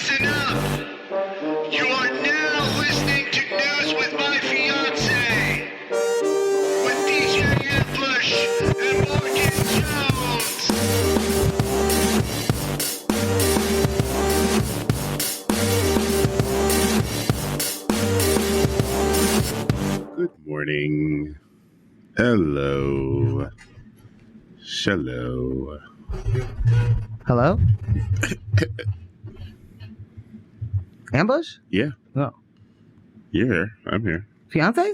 Listen up. You are now listening to News with My Fiancé with DJ Ambush and Morgan Jones. Good morning. Hello. Shalom. Hello? Ambush? Yeah. Oh. You're here. I'm here. Fiancés?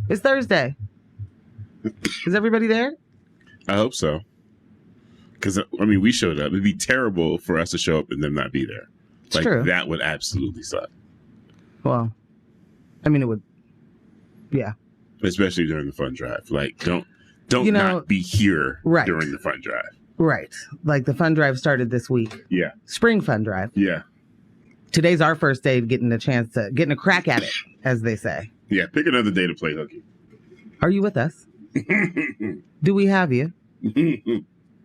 It's Thursday. Is everybody there? I hope so. Because, I mean, we showed up. It'd be terrible for us to show up and them not be there. It's Like, true. that would absolutely suck. Well, I mean, it would. Yeah. Especially during the fun drive. Like, don't not be here during the fun drive. Right. Like the fun drive started this week. Yeah. Spring fun drive. Yeah. Today's our first day of getting a crack at it, as they say. Yeah. Pick another day to play hooky. Are you with us? Do we have you?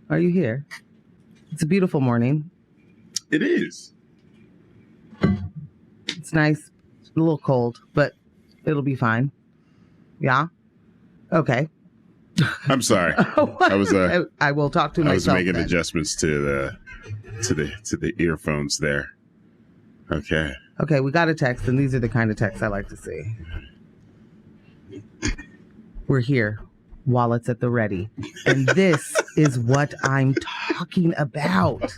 Are you here? It's a beautiful morning. It is. It's nice. A little cold, but it'll be fine. Yeah? Okay. I'm sorry. I will talk to myself. I was making then. adjustments to the earphones there. Okay. Okay, we got a text, and these are the kind of texts I like to see. We're here. Wallets at the ready. And this is what I'm talking about.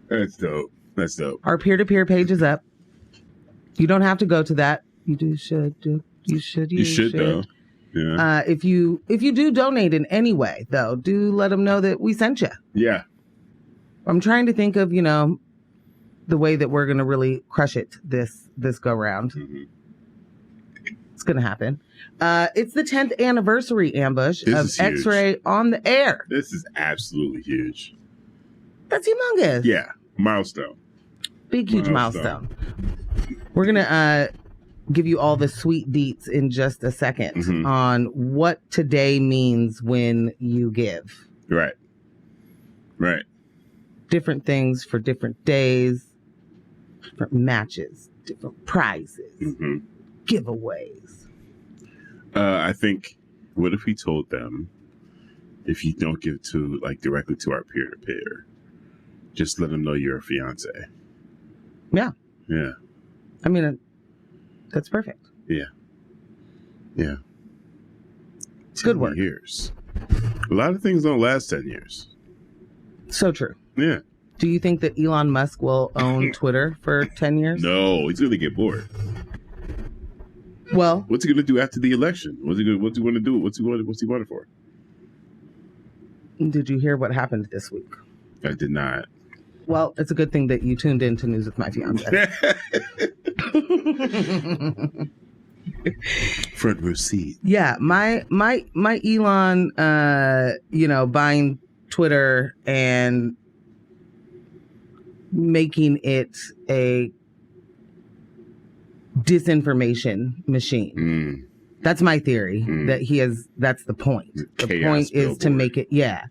That's dope. That's dope. Our peer-to-peer page is up. You don't have to go to that. You should though. Yeah. If you do donate in any way, though, do let them know that we sent you. Yeah. I'm trying to think of, the way that we're going to really crush it this go round. Mm-hmm. It's going to happen. It's the 10th anniversary, Ambush, of X-Ray on the air. This is absolutely huge. That's humongous. Yeah. Milestone. Big, huge milestone. We're going to give you all the sweet deets in just a second on what today means when you give. Right. Right. Different things for different days, different matches, different prizes, giveaways. I think, what if we told them, if you don't give to, directly to our peer-to-peer, just let them know you're a fiance. Yeah. Yeah. I mean, that's perfect. Yeah. Yeah. Good work. 10 years. A lot of things don't last 10 years. So true. Yeah. Do you think that Elon Musk will own Twitter for 10 years? No, he's going to get bored. Well, what's he going to do after the election? What's he going to do? What's he wanted for? Did you hear what happened this week? I did not. Well, it's a good thing that you tuned in to News with My Fiancé. Front row seat. Yeah, my Elon, buying Twitter and making it a disinformation machine. That's my theory. That he has. That's the point. The point is to make it. Yeah.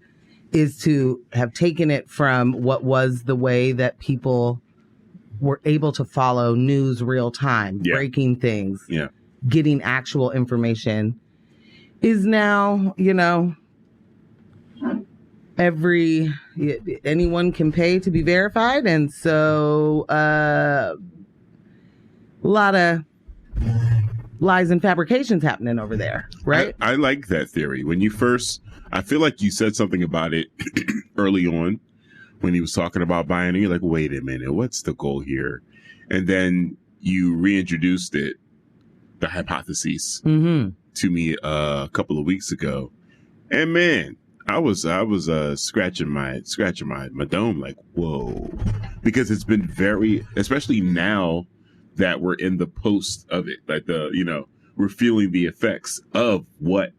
Is to have taken it from what was the way that people were able to follow news real time, breaking things, getting actual information, is now, anyone can pay to be verified. And so a lot of lies and fabrications happening over there, right? I like that theory. I feel like you said something about it early on when he was talking about buying it. You're like, wait a minute, what's the goal here? And then you reintroduced it, the hypotheses, to me a couple of weeks ago. And man, I was scratching my dome like, whoa, because it's been especially now that we're in the post of it, like we're feeling the effects of what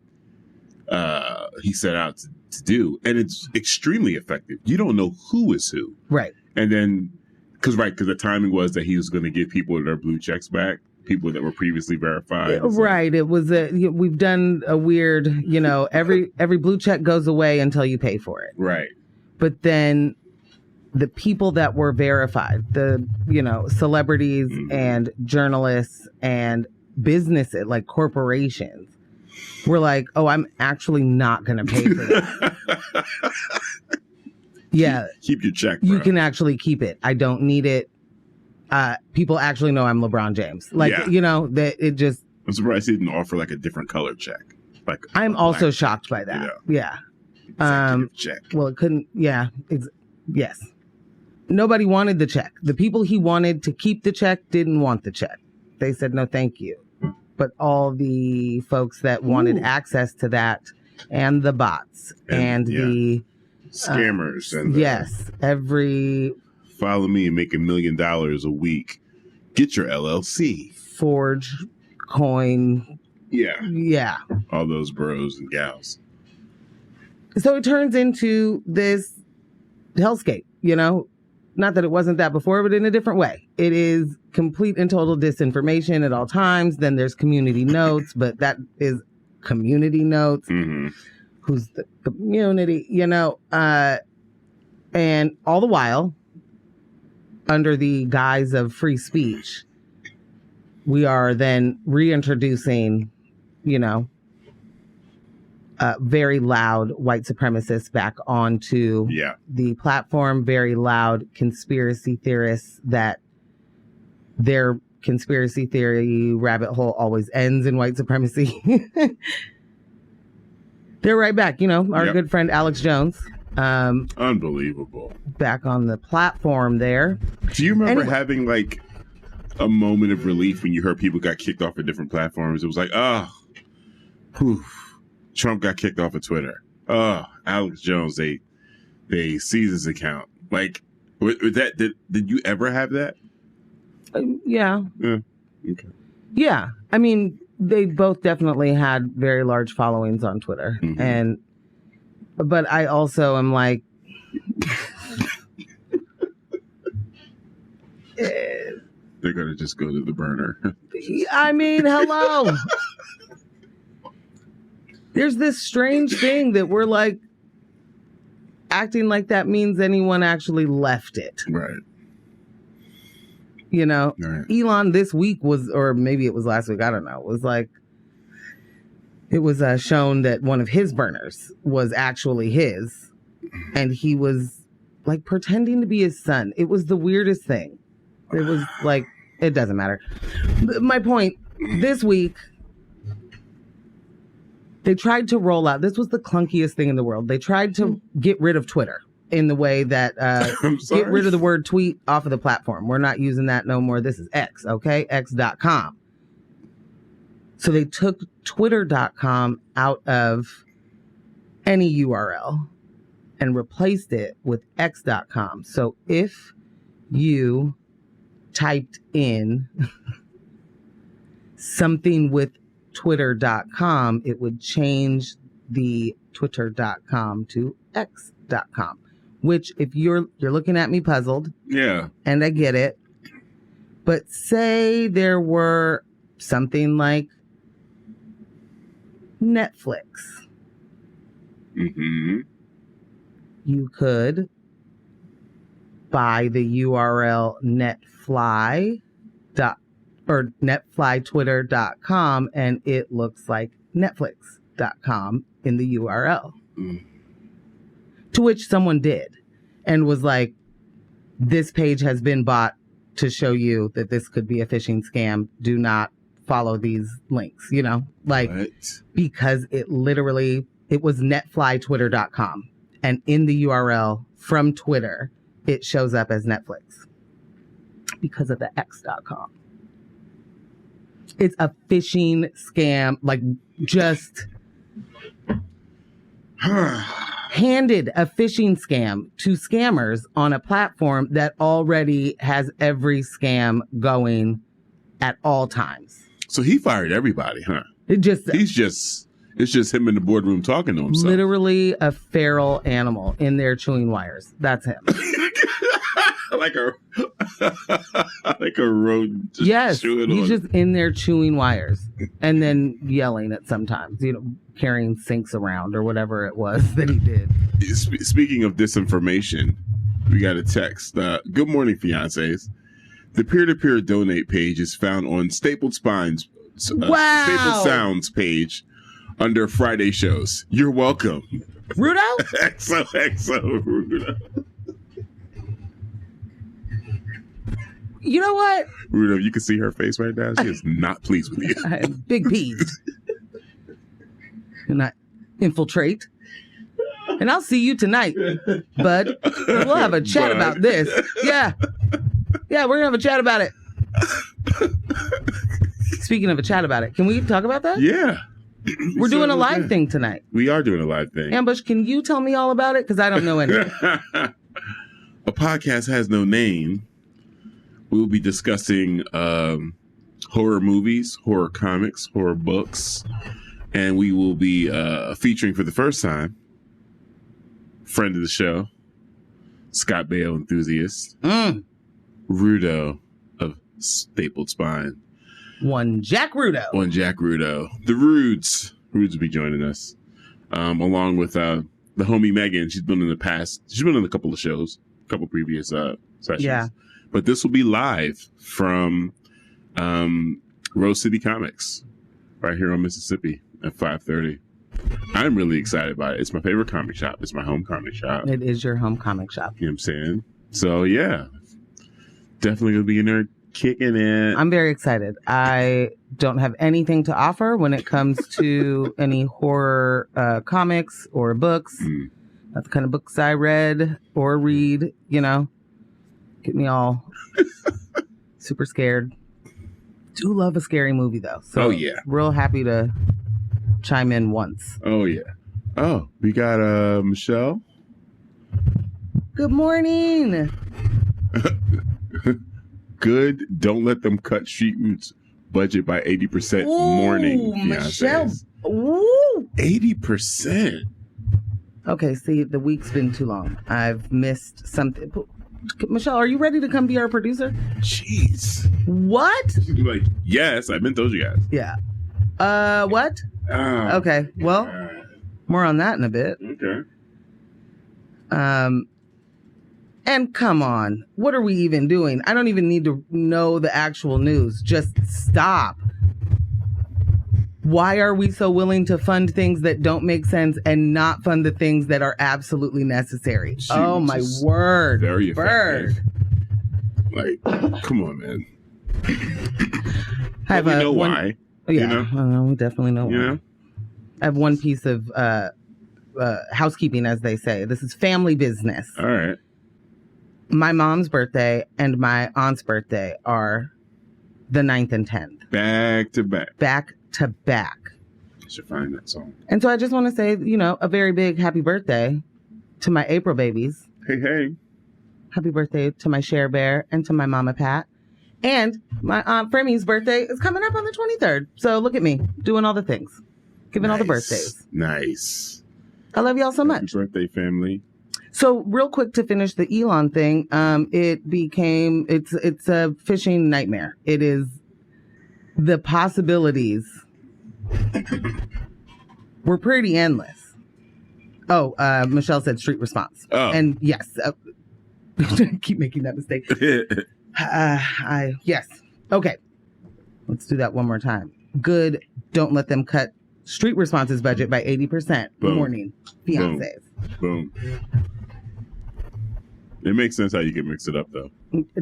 he set out to do, and it's extremely effective. You don't know who is who, right? And then because the timing was that he was going to give people their blue checks back, people that were previously verified. Right. It was we've done a weird, every blue check goes away until you pay for it. Right. But then the people that were verified, the, celebrities and journalists and businesses, like corporations, were like, oh, I'm actually not going to pay for that. Yeah. Keep your check, bro. You can actually keep it. I don't need it. People actually know I'm LeBron James. Like, that it just... I'm surprised he didn't offer like a different color check. Like I'm also shocked by that. Yeah. Check. Well, it couldn't... Yeah. Yes. Nobody wanted the check. The people he wanted to keep the check didn't want the check. They said, no, thank you. But all the folks that wanted access to that and the bots and the... scammers. And yes. Every... Follow me and make $1 million a week. Get your LLC. Forge, coin. Yeah. All those bros and gals. So it turns into this hellscape, Not that it wasn't that before, but in a different way. It is complete and total disinformation at all times. Then there's community notes, but that is community notes. Mm-hmm. Who's the community, and all the while, under the guise of free speech, we are then reintroducing, very loud white supremacists back onto the platform, very loud conspiracy theorists that their conspiracy theory rabbit hole always ends in white supremacy. They're right back, our good friend Alex Jones. Unbelievable. Back on the platform there. Do you remember having like a moment of relief when you heard people got kicked off of different platforms? It was like, Trump got kicked off of Twitter. Alex Jones, they seized his account. Like, with that, did you ever have that? Yeah. Yeah. Okay. Yeah. I mean, they both definitely had very large followings on Twitter. Mm-hmm. But I also am like, they're going to just go to the burner. I mean, hello. There's this strange thing that we're like acting like that means anyone actually left it. Right. Right. Elon this week was, or maybe it was last week, I don't know, was like, it was shown that one of his burners was actually his, and he was like pretending to be his son. It was the weirdest thing. It was like, it doesn't matter. My point, this week, they tried to roll out, this was the clunkiest thing in the world. They tried to get rid of Twitter in the way that get rid of the word tweet off of the platform. We're not using that no more. This is X, okay? X.com. So they took Twitter.com out of any URL and replaced it with X.com. So if you typed in something with Twitter.com, it would change the Twitter.com to X.com. Which, if you're looking at me puzzled, and I get it, but say there were something like Netflix, you could buy the URL netflytwitter.com, and it looks like netflix.com in the URL. To which someone did and was like, this page has been bought to show you that this could be a phishing scam. Do not follow these links, because it was netflytwitter.com. And in the URL from Twitter, it shows up as Netflix because of the X.com. It's a phishing scam, just handed a phishing scam to scammers on a platform that already has every scam going at all times. So he fired everybody, huh? It's just him in the boardroom talking to himself. Literally a feral animal in there chewing wires. That's him. like a rodent. Yes, he's just in there chewing wires and then yelling at sometimes, carrying sinks around or whatever it was that he did. Speaking of disinformation, we got a text. Good morning, fiancés. The peer-to-peer donate page is found on Stapled Spine's Stapled Sounds page under Friday shows. You're welcome. Rudo? XOXO Rudo. You know what? Rudo, you can see her face right now. She is not pleased with you. I am big peeved. And I infiltrate. And I'll see you tonight, bud. We'll have a chat about this. Yeah. Yeah, we're going to have a chat about it. Speaking of a chat about it, can we talk about that? Yeah. We're doing a live thing tonight. We are doing a live thing. Ambush, can you tell me all about it? Because I don't know anything. A podcast has no name. We'll be discussing horror movies, horror comics, horror books, and we will be featuring for the first time friend of the show, Scott Baio enthusiast, Rudo of Stapled Spine. One Jack Rudo. The Rudes. Rudes will be joining us, along with the homie Megan. She's been in the past. She's been in a couple of shows, a couple previous sessions. Yeah. But this will be live from Rose City Comics right here on Mississippi at 5:30. I'm really excited about it. It's my favorite comic shop. It's my home comic shop. It is your home comic shop. You know what I'm saying? So, yeah. Definitely going to be in there kicking it. I'm very excited. I don't have anything to offer when it comes to any horror comics or books. Not the kind of books I read or read, Get me all super scared. Do love a scary movie, though. So real happy to chime in once. Oh, yeah. Oh, we got Michelle. Good morning. Good. Don't let them cut Street Roots budget by 80%. Morning, Michelle. Ooh. 80%. Okay, see, the week's been too long. I've missed something. Michelle, are you ready to come be our producer? Jeez. What? Like, yes, I've been told you guys. Yeah. What? Okay. Well, more on that in a bit. Okay. And come on, what are we even doing? I don't even need to know the actual news. Just stop. Why are we so willing to fund things that don't make sense and not fund the things that are absolutely necessary? Oh my word. Very effective. Like, come on, man. I know why. Yeah, we definitely know why. I have one piece of housekeeping, as they say. This is family business. All right. My mom's birthday and my aunt's birthday are the 9th and 10th. Back to back. Back to back. I should find that song. And so I just want to say, a very big happy birthday to my April babies. Hey. Happy birthday to my Cher Bear and to my Mama Pat. And my Aunt Fremmy's birthday is coming up on the 23rd. So look at me, doing all the things. Giving all the birthdays. Nice. I love y'all so much. Happy birthday, family. So real quick to finish the Elon thing, it's a fishing nightmare. It is the possibilities were pretty endless. Oh, Michelle said street response. Oh. And yes, keep making that mistake. Yes. Okay. Let's do that one more time. Good. Don't let them cut street responses budget by 80%. Boom. Morning. Fiancés. Boom. It makes sense how you can mix it up, though.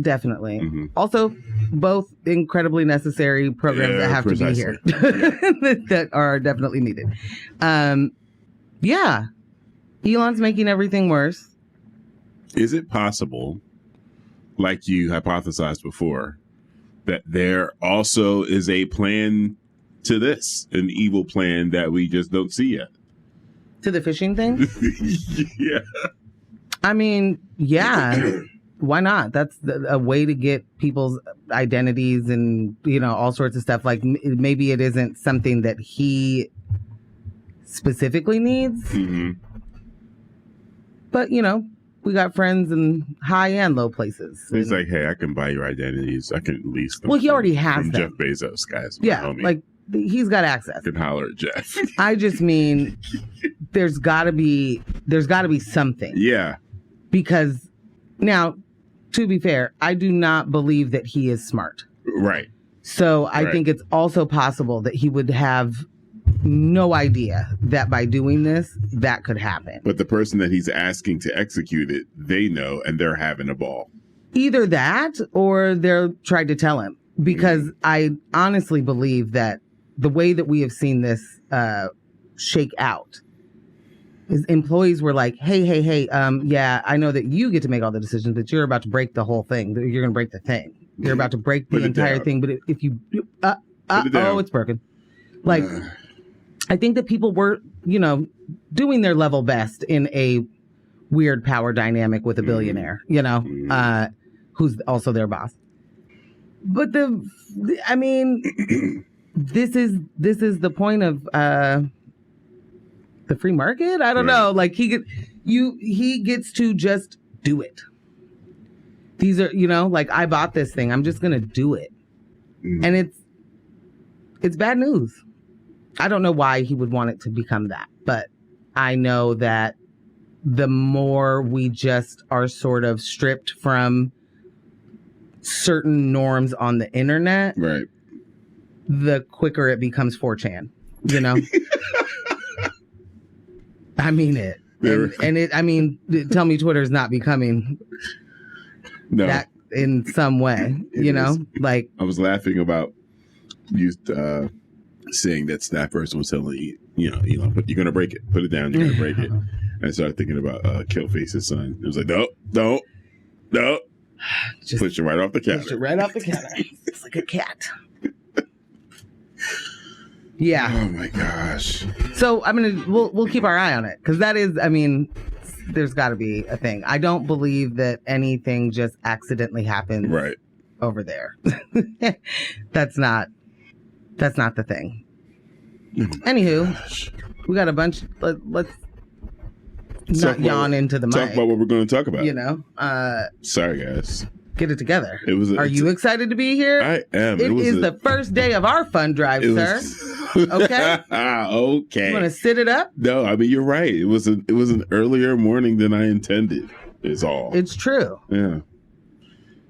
Definitely. Mm-hmm. Also, both incredibly necessary programs that have to be here that are definitely needed. Yeah. Elon's making everything worse. Is it possible, like you hypothesized before, that there also is a plan to this, an evil plan that we just don't see yet? To the fishing thing? Yeah. I mean, yeah. Why not? That's a way to get people's identities and, all sorts of stuff. Like, maybe it isn't something that he specifically needs. Mm-hmm. But, we got friends in high and low places. He's like, hey, I can buy your identities. I can lease them. Well, he already has them. Jeff Bezos, guys. Yeah, homie. like he's got access. I can holler at Jeff. I just mean, there's got to be something. Yeah. Because now, to be fair, I do not believe that he is smart. Right. So I think it's also possible that he would have no idea that by doing this, that could happen. But the person that he's asking to execute it, they know, and they're having a ball. Either that, or they're trying to tell him. Because I honestly believe that the way that we have seen this shake out is employees were like, hey, yeah, I know that you get to make all the decisions, but you're about to break the whole thing. You're going to break the thing. You're about to break the entire thing. But if you, it's broken. Like, I think that people were, doing their level best in a weird power dynamic with a billionaire, who's also their boss. But I mean, this is the point of the free market. I don't know. Like he gets to just do it. These are, like, I bought this thing. I'm just gonna do it, and it's bad news. I don't know why he would want it to become that, but I know that the more we just are sort of stripped from certain norms on the internet, right, the quicker it becomes 4chan, I mean it. Tell me Twitter's not becoming that in some way, like I was laughing about you saying that staff person was telling Elon, but you're gonna break it, put it down, you're gonna break it. And I started thinking about Killface's son. It was like, no, just push it right off the counter. Push it right off the counter. It's like a cat. Yeah. Oh my gosh. So we'll keep our eye on it, because that is, there's got to be a thing. I don't believe that anything just accidentally happens over there. That's not the thing. Anywho, we got a bunch. Let's not yawn into the mic. Talk about what we're going to talk about. Sorry, guys. Get it together. Are you excited to be here? I am. It is the first day of our fun drive, sir. Okay. Okay. You want to sit it up? No, you're right. It was an earlier morning than I intended. Is all. It's true. Yeah.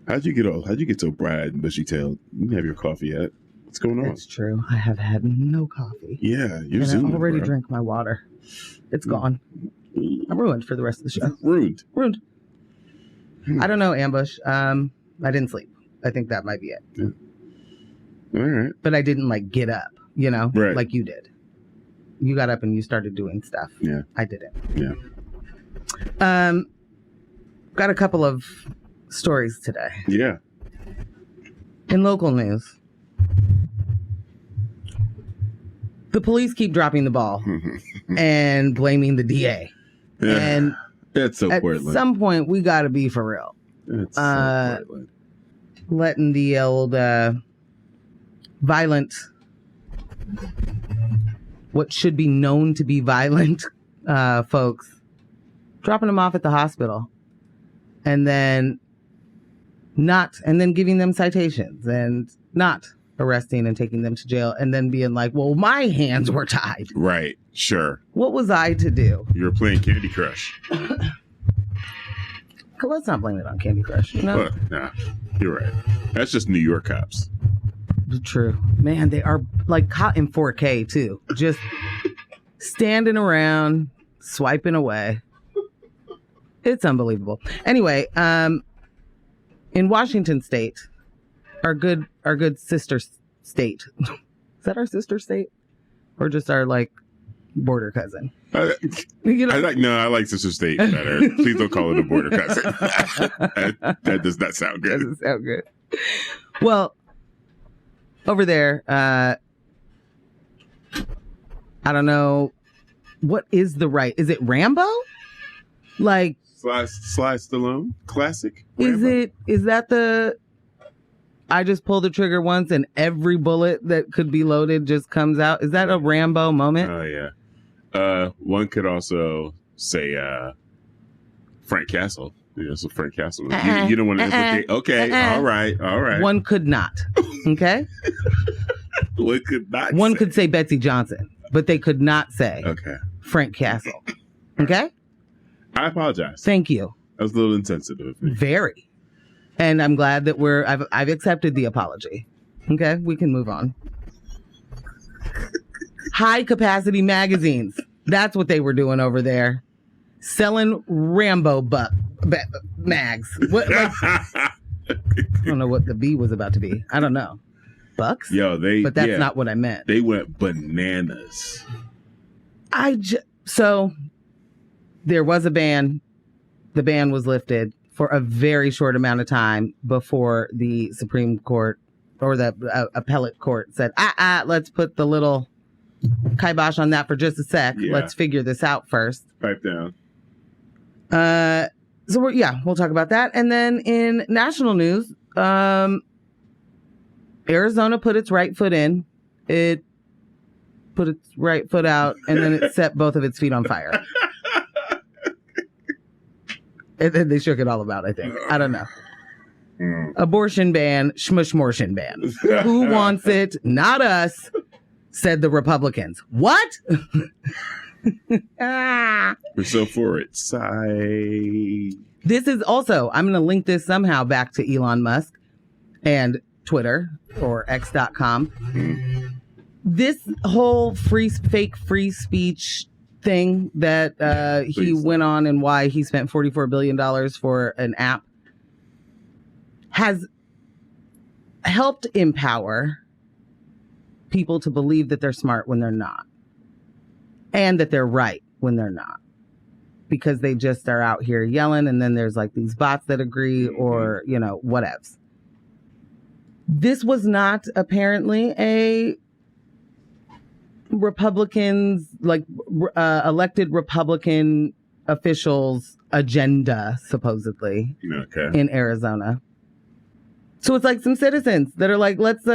How'd you get so bright and bushy tailed? You didn't have your coffee yet. What's going on? It's true. I have had no coffee. Yeah, you're zooming, I already drank my water. It's gone. I'm ruined for the rest of the show. Ruined. I don't know, Ambush. I didn't sleep. I think that might be it. Yeah. All right. But I didn't get up, right, like you did. You got up and you started doing stuff. Yeah. I didn't. Yeah. Got a couple of stories today. Yeah. In local news, the police keep dropping the ball and blaming the DA. Yeah. And that's so at Portland. some point, we got to be for real. That's so Portland. Letting the old violent, what should be known to be violent folks, dropping them off at the hospital, and then giving them citations and not arresting and taking them to jail, and then being like, well, my hands were tied. Right. Sure. What was I to do? You were playing Candy Crush. Let's not blame it on Candy Crush. Nah, you're right. That's just New York cops. True. Man, they are caught in 4K too. Just standing around, swiping away. It's unbelievable. Anyway, in Washington State, our good sister state. Is that our sister state? Or just our border cousin? I like sister state better. Please don't call it a border cousin. that does not sound good. Doesn't sound good. Well, over there, I don't know. What is the right? Is it Rambo? Sly Stallone? Classic? Rambo? Is that the... I just pull the trigger once and every bullet that could be loaded just comes out? Is that a Rambo moment? Oh, yeah. One could also say Frank Castle. Yeah, so Frank Castle. You don't want to implicate. Okay, all right. One could not. Okay? One could not. One could say Betsy Johnson, but they could not say Frank Castle. Okay? I apologize. Thank you. That was a little insensitive of me. Very. And I'm glad that I've accepted the apology. Okay? We can move on. High capacity magazines. That's what they were doing over there. Selling Rambo mags. What, like, I don't know what the B was about to be. I don't know. Bucks? But that's not what I meant. They went bananas. So there was a ban. The ban was lifted for a very short amount of time before the Supreme Court or the appellate court said, let's put the little kibosh on that for just a sec. Yeah. Let's figure this out first. Pipe down. So we'll talk about that. And then in national news, Arizona put its right foot in. It put its right foot out, and then it set both of its feet on fire. And then they shook it all about, I think. I don't know. Abortion ban, shmushmortion ban. Who wants it? Not us, said the Republicans. What? We're so for it. Sigh. This is also, I'm going to link this somehow back to Elon Musk and Twitter or X.com. This whole fake free speech thing that he went on and why he spent $44 billion for an app has helped empower people to believe that they're smart when they're not. And that they're right when they're not. Because they just are out here yelling, and then there's like these bots that agree or, whatevs. This was not apparently a Republicans, elected Republican officials' agenda, supposedly, in Arizona. So it's like some citizens that are like, let's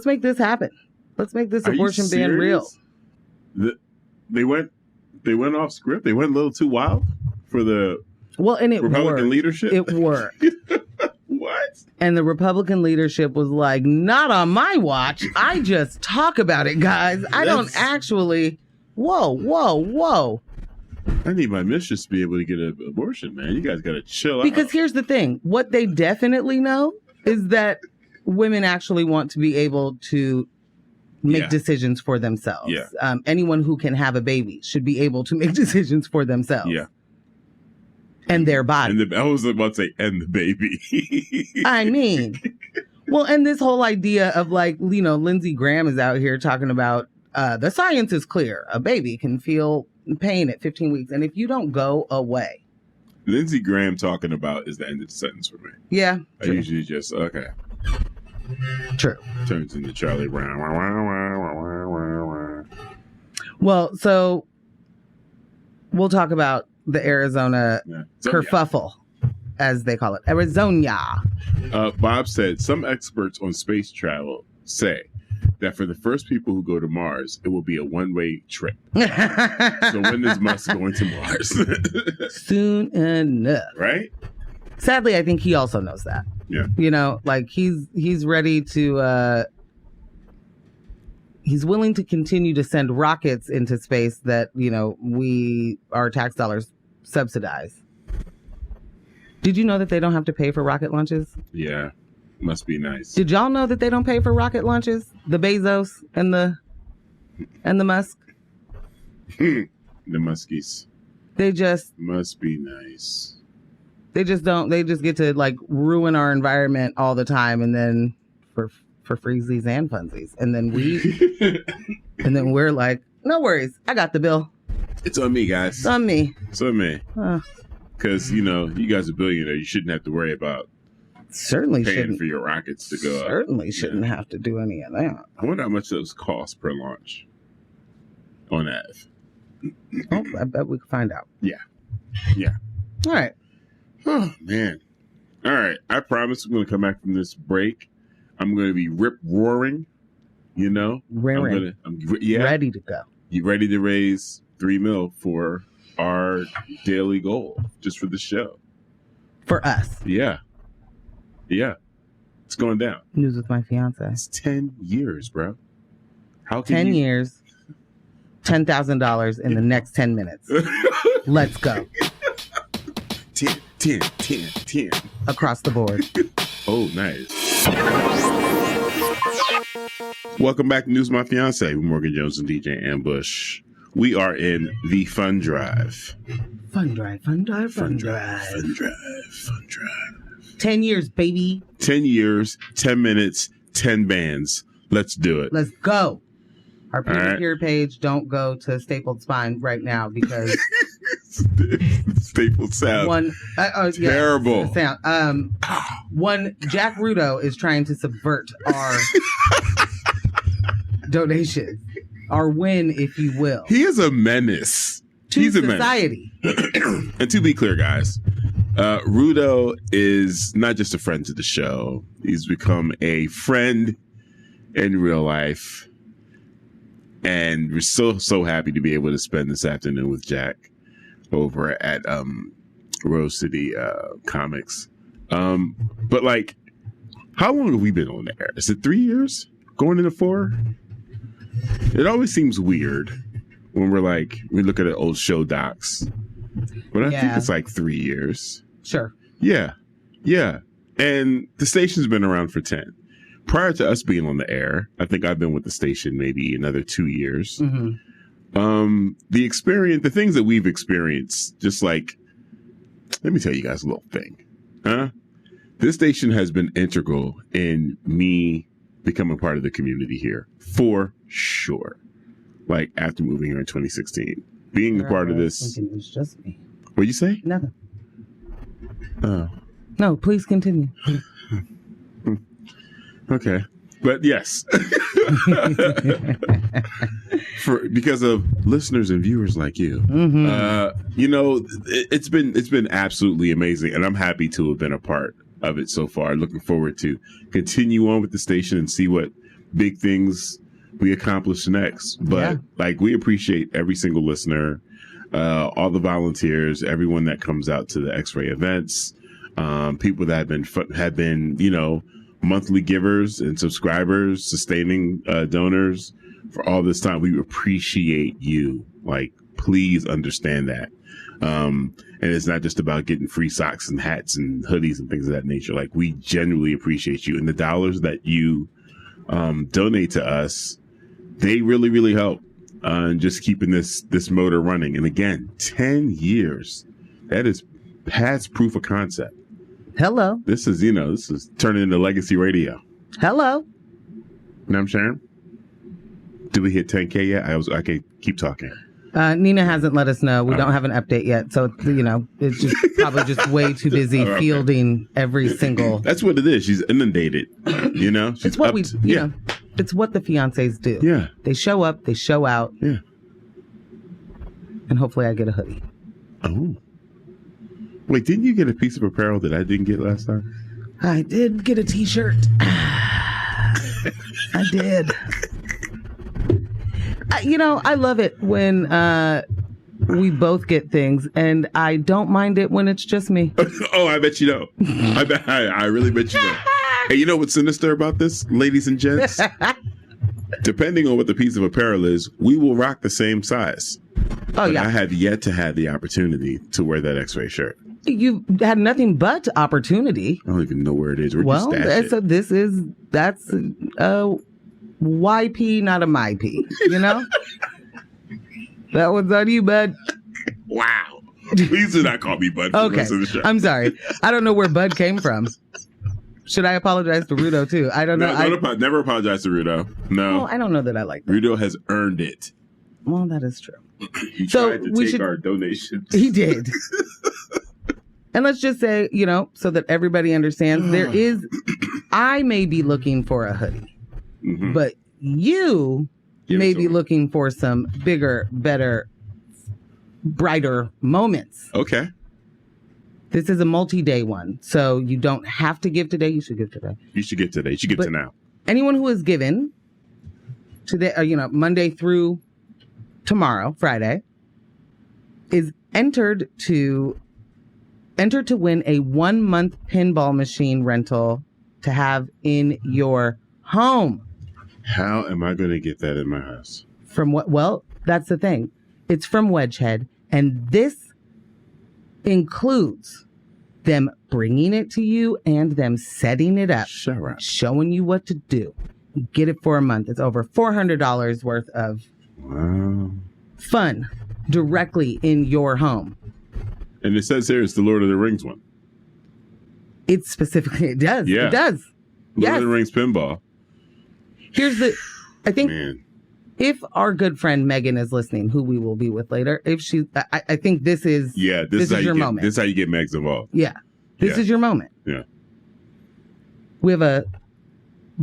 make this happen. Let's make this abortion ban real. They went off script. They went a little too wild for the Republican worked. leadership. It worked. What? And the Republican leadership was like, not on my watch. I just talk about it, guys. I don't actually. Whoa. I need my mistress to be able to get an abortion, man. You guys got to chill out. Because here's the thing. What they definitely know is that women actually want to be able to make decisions for themselves. Yeah. Anyone who can have a baby should be able to make decisions for themselves. Yeah. And their body. I was about to say, and the baby. I mean, well, and this whole idea of Lindsey Graham is out here talking about the science is clear. A baby can feel pain at 15 weeks. And if you don't go away. Lindsey Graham talking about is the end of the sentence for me. Yeah. I usually just, okay. True. Turns into Charlie Brown. Well, so we'll talk about the Arizona kerfuffle, as they call it. Arizona. Bob said, some experts on space travel say that for the first people who go to Mars, it will be a one-way trip. So when is Musk going to Mars? Soon enough. Right? Sadly, I think he also knows that. Yeah. He's ready to he's willing to continue to send rockets into space that, our tax dollars subsidize. Did you know that they don't have to pay for rocket launches? Yeah. Must be nice. Did y'all know that they don't pay for rocket launches? The Bezos and the Musk? The Muskies. They just must be nice. They just don't. They just get to ruin our environment all the time, and then for freezies and funsies, and then we're like, no worries, I got the bill. It's on me, guys. It's on me. It's on me. Because you guys are billionaires. You shouldn't have to worry about paying for your rockets to go up. Certainly shouldn't have to do any of that. I wonder how much those cost per launch on that. I bet we can find out. Yeah. All right. Oh, man. All right. I promise I'm going to come back from this break. I'm going to be rip-roaring, Raring. I'm ready to go. You ready to raise $3 million for our daily goal just for the show. For us. Yeah. Yeah. It's going down. News with my fiance. It's 10 years, bro. How can 10 years, $10,000 in the next 10 minutes. Let's go. 10. Across the board. Oh, nice. Welcome back to News with My Fiancé with Morgan Jones and DJ Ambush. We are in the fun drive. Fun drive. 10 years, baby. 10 years, 10 minutes, 10 bands. Let's do it. Let's go. Our peer-to-peer page, don't go to Stapled Spine right now because... Stapled sound. Terrible. Yeah, sound. One, Jack Rudo is trying to subvert our donation. Our win, if you will. He is a menace. He's society. A menace. And to be clear, guys, Rudo is not just a friend to the show. He's become a friend in real life. And we're so happy to be able to spend this afternoon with Jack over at Rose City Comics. But like, how long have we been on the air? Is it 3 years? Going into 4? It always seems weird when we look at the old show docs. But I think it's like 3 years. Sure. Yeah. And the station's been around for 10. Prior to us being on the air, I think I've been with the station maybe another 2 years. Mm-hmm. The things that we've experienced, just like, let me tell you guys a little thing. This station has been integral in me becoming part of the community here, for sure. Like, after moving here in 2016. Being a part of this. It was just me. What'd you say? Nothing. Oh. No, please continue. Okay. But yes. Because of listeners and viewers like you. Mm-hmm. It's been absolutely amazing, and I'm happy to have been a part of it so far. Looking forward to continue on with the station and see what big things we accomplish next. But we appreciate every single listener, all the volunteers, everyone that comes out to the X-Ray events, people that have been monthly givers and subscribers, sustaining donors for all this time. We appreciate you. Like, please understand that. And it's not just about getting free socks and hats and hoodies and things of that nature. Like, we genuinely appreciate you. And the dollars that you donate to us, they really, really help just keeping this motor running. And again, 10 years. That is past proof of concept. Hello. This is turning into legacy radio. Hello. You know what I'm saying? Did we hit 10K yet? I can keep talking. Nina hasn't let us know. We don't have an update yet. So, it's just probably just way too busy fielding every single. That's what it is. She's inundated. She's it's what it's what the fiancés do. Yeah. They show up, they show out. Yeah. And hopefully I get a hoodie. Oh. Wait, didn't you get a piece of apparel that I didn't get last time? I did get a t-shirt. I did. I love it when we both get things, and I don't mind it when it's just me. Oh, I bet you know. I really bet you know. Hey, you know what's sinister about this, ladies and gents? Depending on what the piece of apparel is, we will rock the same size. Oh, yeah. I have yet to have the opportunity to wear that X-Ray shirt. You've had nothing but opportunity. I don't even know where it is. That's a YP, not a my P. That one's on you, bud. Wow. Please do not call me bud. Okay. I'm sorry. I don't know where bud came from. Should I apologize to Rudo too? I don't know. Never apologize to Rudo. No. Well, I don't know that I like that. Rudo has earned it. Well, that is true. He tried to take our donations. He did. And let's just say, so that everybody understands, I may be looking for a hoodie, but you may be looking for some bigger, better, brighter moments. Okay. This is a multi-day one, so you don't have to give today. You should give today. You should give today. You should give to now. Anyone who has given today, Monday through tomorrow, Friday, is entered to win a 1-month pinball machine rental to have in your home. How am I going to get that in my house? From what? Well, that's the thing. It's from Wedgehead, and this includes them bringing it to you and them setting it up, showing you what to do. You get it for a month. It's over $400 worth of fun directly in your home. And it says here it's the Lord of the Rings one. It specifically, it does. Yeah. It does. Lord of the Rings pinball. I think if our good friend Megan is listening, who we will be with later, I think this is your moment. This is how you get Megs involved. Yeah. This is your moment. Yeah. We have a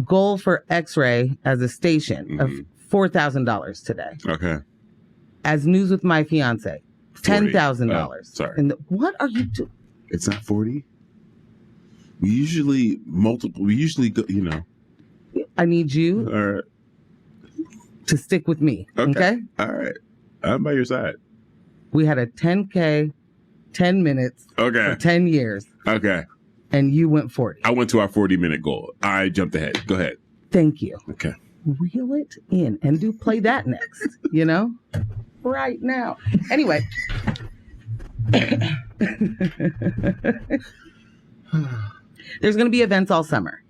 goal for X-Ray as a station of $4,000 today. Okay. As news with my fiance, $10,000. Sorry. And what are you doing? It's not 40. We usually go, I need you to stick with me. Okay? All right. I'm by your side. We had a 10K, 10 minutes for 10 years. Okay. And you went 40. I went to our 40-minute goal. I jumped ahead. Go ahead. Thank you. Okay. Reel it in and play that next, right now. Anyway. There's going to be events all summer.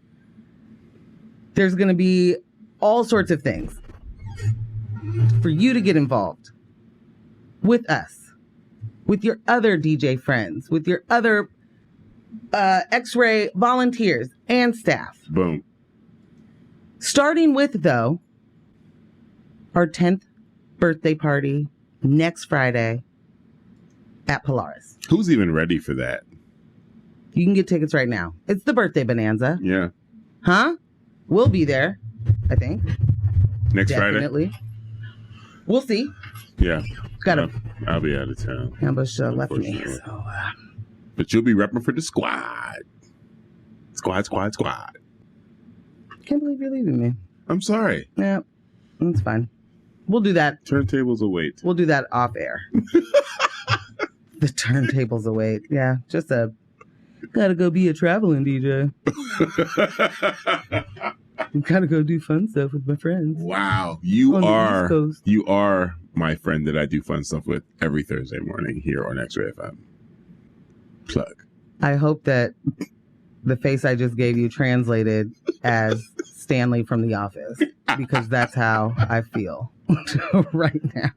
There's going to be all sorts of things for you to get involved with us, with your other DJ friends, with your other X-Ray volunteers and staff. Boom. Starting with, though, our 10th birthday party next Friday at Polaris. Who's even ready for that? You can get tickets right now. It's the birthday bonanza. Yeah. Huh? We'll be there, I think. Next Definitely. Friday? We'll see. Yeah. I'll be out of town. Ambush left me. So, but you'll be repping for the squad. Squad. Can't believe you're leaving me. I'm sorry. Yeah, that's fine. We'll do that. Turntables await. We'll do that off air. The turntables await. Yeah, just gotta go be a traveling DJ. Gotta go do fun stuff with my friends. Wow, you are my friend that I do fun stuff with every Thursday morning here on X-Ray FM. Plug. I hope that the face I just gave you translated as Stanley from The Office, because that's how I feel right now.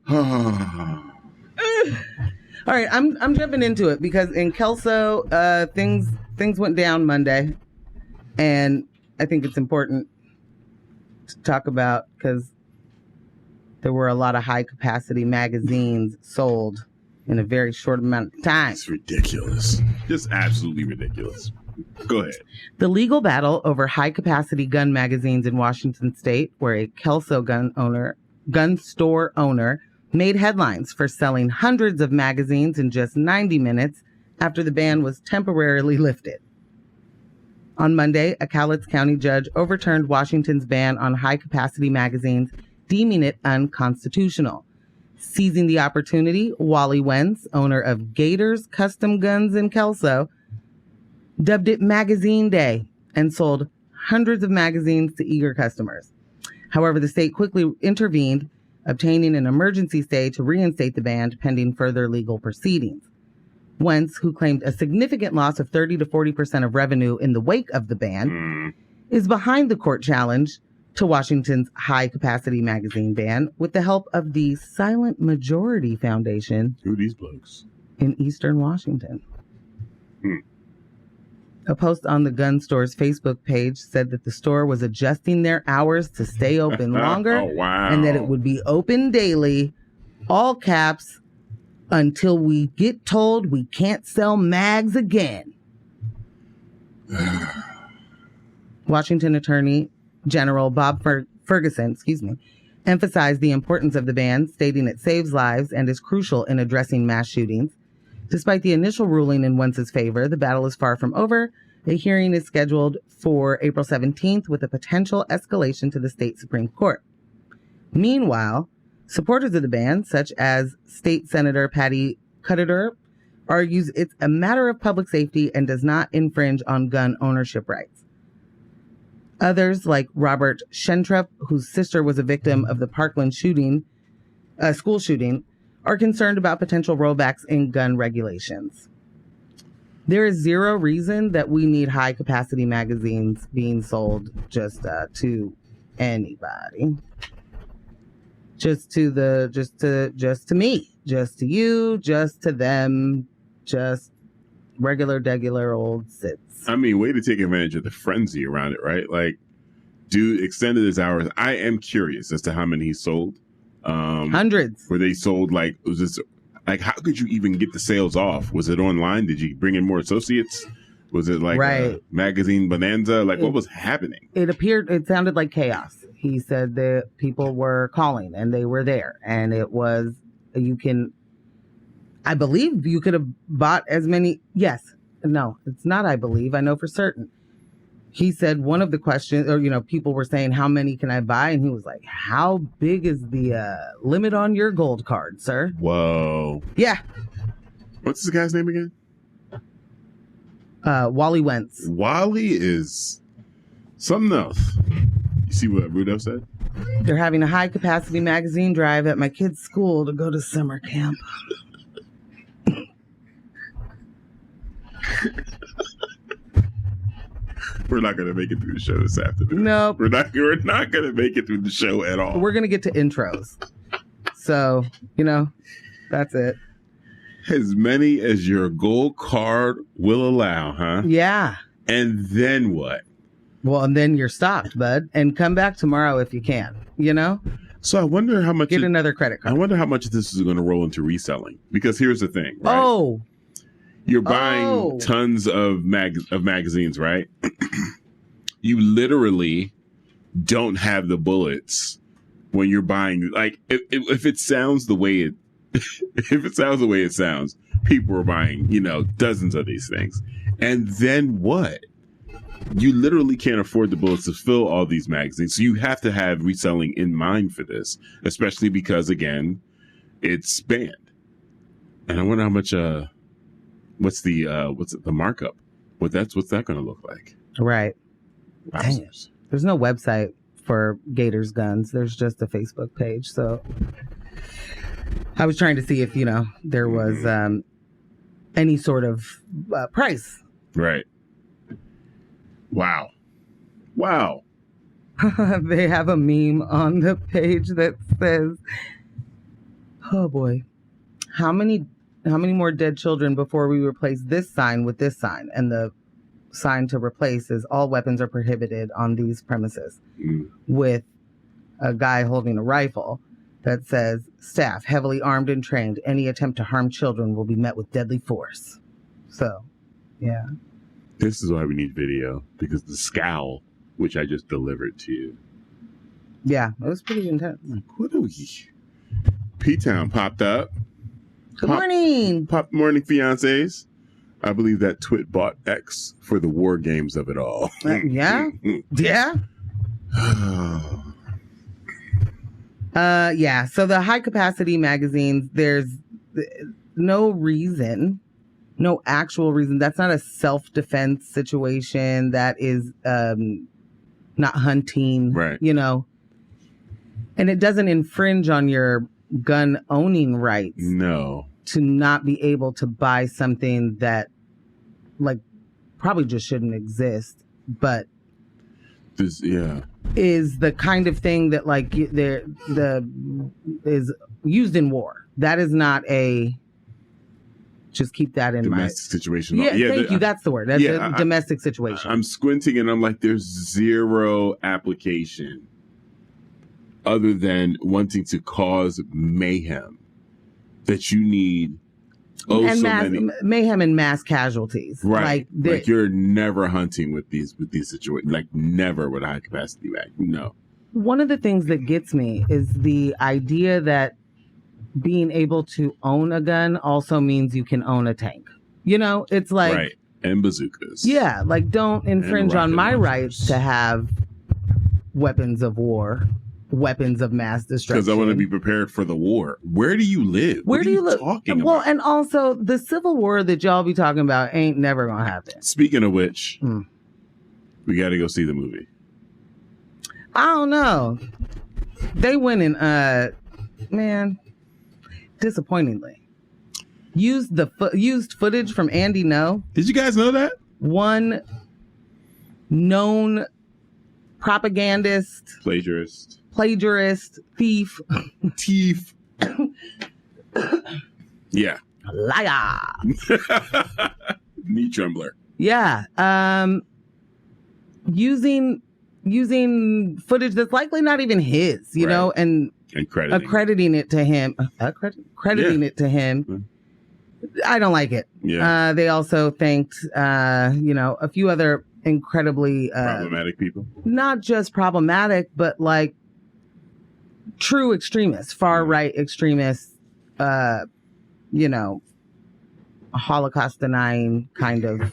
All right, I'm jumping into it because in Kelso, things went down Monday, and I think it's important to talk about because there were a lot of high capacity magazines sold in a very short amount of time. It's ridiculous. Just absolutely ridiculous. Go ahead. The legal battle over high capacity gun magazines in Washington state, where a Kelso gun store owner made headlines for selling hundreds of magazines in just 90 minutes after the ban was temporarily lifted. On Monday, a Cowlitz County judge overturned Washington's ban on high-capacity magazines, deeming it unconstitutional. Seizing the opportunity, Wally Wentz, owner of Gators Custom Guns in Kelso, dubbed it Magazine Day and sold hundreds of magazines to eager customers. However, the state quickly intervened, obtaining an emergency stay to reinstate the ban pending further legal proceedings. Wentz, who claimed a significant loss of 30 to 40% of revenue in the wake of the ban, is behind the court challenge to Washington's high-capacity magazine ban with the help of the Silent Majority Foundation. Who are these blokes? In Eastern Washington. A post on the gun store's Facebook page said that the store was adjusting their hours to stay open longer and that it would be open daily, all caps, until we get told we can't sell mags again. Washington Attorney General Bob Ferguson, emphasized the importance of the ban, stating it saves lives and is crucial in addressing mass shootings. Despite the initial ruling in Wentz's favor, the battle is far from over. A hearing is scheduled for April 17th with a potential escalation to the state Supreme Court. Meanwhile, supporters of the ban, such as State Senator Patty Cutter argues it's a matter of public safety and does not infringe on gun ownership rights. Others, like Robert Shentrup, whose sister was a victim of the Parkland school shooting, are concerned about potential rollbacks in gun regulations. There is zero reason that we need high-capacity magazines being sold just to anybody. Just to me, just to you, just to them, just regular old sits. I mean, way to take advantage of the frenzy around it, right? Like, dude extended his hours. I am curious as to how many he sold. Hundreds. Were they sold was this like, how could you even get the sales off? Was it online? Did you bring in more associates? Was it like a magazine bonanza? Like, what was happening? It sounded like chaos. He said that people were calling and they were there, and it was, I believe you could have bought as many. Yes. No, it's not. I believe. I know for certain. He said one of the questions, or, people were saying, how many can I buy? And he was like, how big is the limit on your gold card, sir? Whoa. Yeah. What's this guy's name again? Wally Wentz. Wally is something else. You see what Rudolph said? They're having a high-capacity magazine drive at my kid's school to go to summer camp. We're not going to make it through the show this afternoon. No. We're not going to make it through the show at all. We're going to get to intros. So, that's it. As many as your gold card will allow, huh? Yeah. And then what? Well, and then you're stopped, bud. And come back tomorrow if you can, So I wonder how much... Get another credit card. I wonder how much of this is going to roll into reselling. Because here's the thing, right? Oh. You're buying tons of magazines, right? You literally don't have the bullets when you're buying. Like, if it sounds the way it, if it sounds the way it sounds, people are buying, dozens of these things. And then what? You literally can't afford the bullets to fill all these magazines. So you have to have reselling in mind for this, especially because, again, it's banned. And I wonder how much, what's the markup? What's that going to look like? Right. Dang it. There's no website for Gators Guns. There's just a Facebook page. So I was trying to see if, there was any sort of price. Right. Wow. They have a meme on the page that says, oh boy, how many more dead children before we replace this sign with this sign? And the sign to replace is all weapons are prohibited on these premises, with a guy holding a rifle that says, staff heavily armed and trained. Any attempt to harm children will be met with deadly force. So, yeah. This is why we need video, because the scowl, which I just delivered to you. Yeah, it was pretty intense. Like, what are we? P-Town popped up. Good morning. Pop morning, fiancés. I believe that Twit bought X for the war games of it all. Yeah? Yeah? Yeah. So the high capacity magazines, there's no actual reason. That's not a self-defense situation. That is not hunting, right? And it doesn't infringe on your gun owning rights. No. To not be able to buy something that, probably just shouldn't exist, but is the kind of thing that is used in war. That is not a. Just keep that in mind. Domestic situation. Yeah, thank you. That's the word. That's a domestic situation. I'm squinting and I'm like, there's zero application other than wanting to cause mayhem that you need. Mayhem and mass casualties. Right. Like you're never hunting with these situations. Like never with a high capacity mag. No. One of the things that gets me is the idea that being able to own a gun also means you can own a tank. It's like... Right. And bazookas. Yeah. Like, don't infringe on my rights to have weapons of war. weapons of mass destruction. Because I want to be prepared for the war. Where do you live? Where do you live? Talking well, about? And also the civil war that y'all be talking about ain't never gonna happen. Speaking of which, we got to go see the movie. I don't know. They went in, man, disappointingly. Used footage from Andy No. Did you guys know that? One known propagandist, plagiarist, thief. Yeah. Liar. Knee trembler. Yeah. Using footage that's likely not even his, you know, and crediting it to him. It to him. I don't like it. Yeah. They also thanked, a few other incredibly problematic people. Not just problematic, but like true extremists, far right extremists. Holocaust denying kind of,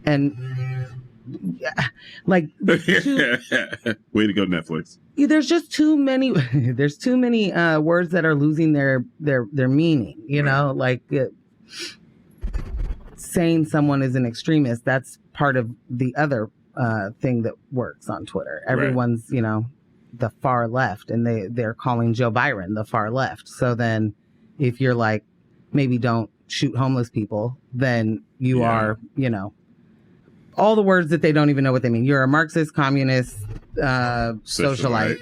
and like way to go, Netflix. There's just too many words that are losing their meaning, you know, like saying someone is an extremist. That's part of the other thing that works on Twitter. Everyone's the far left, and they're calling Joe Byron the far left. So then if you're like, maybe don't shoot homeless people, then you are, all the words that they don't even know what they mean. You're a Marxist, communist, socialite.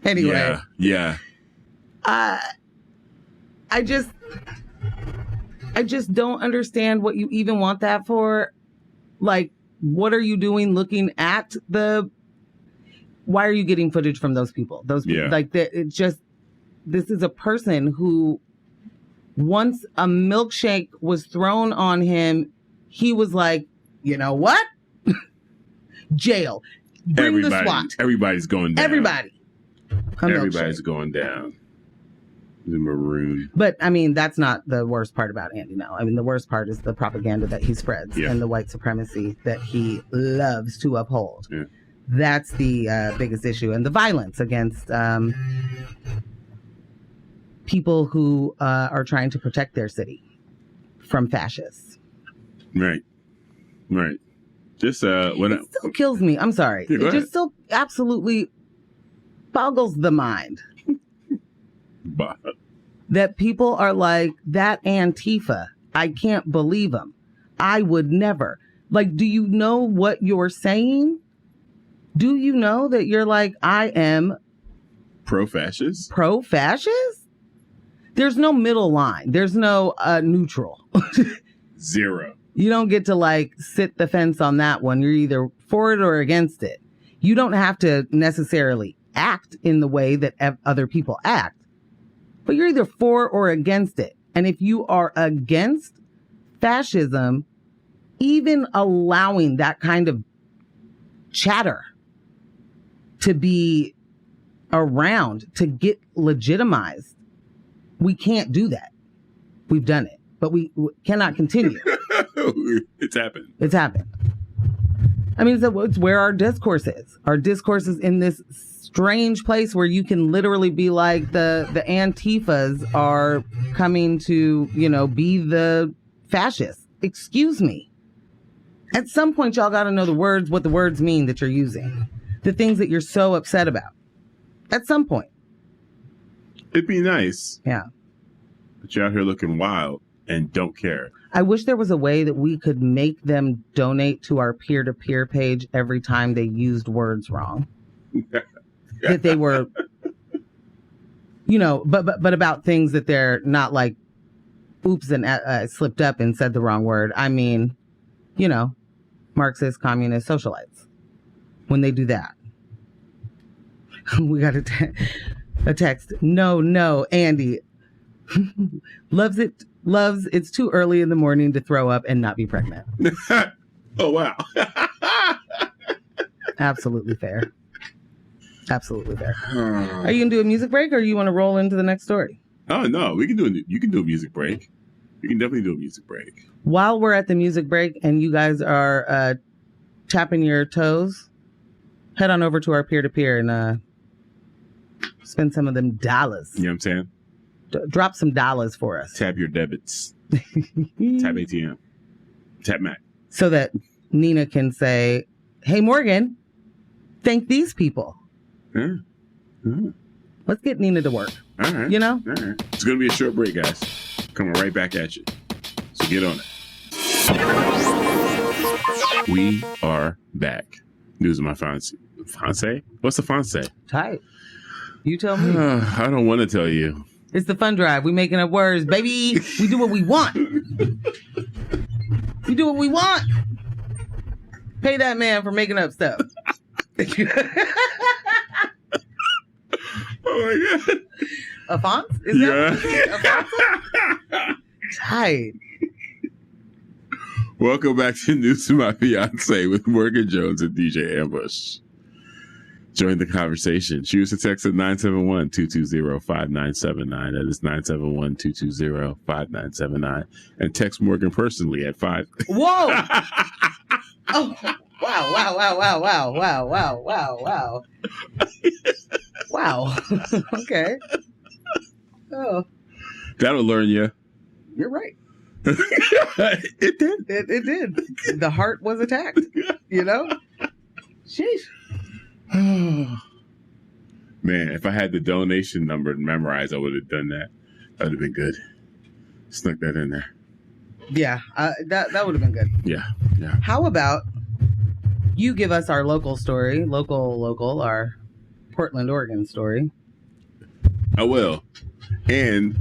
Anyway. Yeah. I just don't understand what you even want that for. Like, what are you doing looking at why are you getting footage from those people? Those people, this is a person who, once a milkshake was thrown on him, he was like, you know what? Jail. Bring the SWAT. Everybody's going down. Everybody's going down. The maroon. But I mean, that's not the worst part about Andy now. I mean, the worst part is the propaganda that he spreads and the white supremacy that he loves to uphold. Yeah. That's the biggest issue. And the violence against people who are trying to protect their city from fascists. Right. Just it still kills me. I'm sorry. Yeah, it just still absolutely boggles the mind. That people are like, that Antifa, I can't believe them. I would never. Like, do you know what you're saying? Do you know that you're like, I am pro-fascist? Pro-fascist? There's no middle line. There's no neutral. Zero. You don't get to like sit the fence on that one. You're either for it or against it. You don't have to necessarily act in the way that other people act. But you're either for or against it. And if you are against fascism, even allowing that kind of chatter to be around, to get legitimized, we can't do that. We've done it, but we cannot continue. It's happened. I mean, it's where our discourse is. Our discourse is in this strange place where you can literally be like, the Antifas are coming to, be the fascists. Excuse me. At some point, y'all got to know what the words mean that you're using. The things that you're so upset about. At some point. It'd be nice. Yeah. But you're out here looking wild and don't care. I wish there was a way that we could make them donate to our peer-to-peer page every time they used words wrong. That they were, but about things that they're not like, oops, and slipped up and said the wrong word. I mean, Marxist, communist, socialites. When they do that. We got a text. No, Andy. Loves it's too early in the morning to throw up and not be pregnant. Oh, wow. Absolutely fair. Are you going to do a music break or you want to roll into the next story? Oh, no. You can do a music break. You can definitely do a music break. While we're at the music break and you guys are tapping your toes, head on over to our peer-to-peer and spend some of them dollars. You know what I'm saying? Drop some dollars for us. Tap your debits. Tap ATM. Tap Mac. So that Nina can say, hey, Morgan, thank these people. Yeah. Let's get Nina to work. All right. You know? All right. It's going to be a short break, guys. Coming right back at you. So get on it. We are back. News of my fiancé. Fiancé? What's the fiancé? Tight. You tell me. I don't want to tell you. It's the fun drive. We making up words, baby. We do what we want. We do what we want. Pay that man for making up stuff. Oh my God. Alphonse? Is that tight. Welcome back to News to My Fiancé with Morgan Jones and DJ Ambush. Join the conversation. Shoot us a text at 971-220-5979. That is 971-220-5979. And text Morgan personally at 5. Whoa! Oh, wow. Wow. Okay. Oh. That'll learn you. You're right. It did. It did. The heart was attacked. You know? Sheesh. Man, if I had the donation number memorized, I would have done that. That would have been good. Snuck that in there. Yeah, that would have been good. Yeah. How about you give us our local story, our Portland, Oregon story? I will. And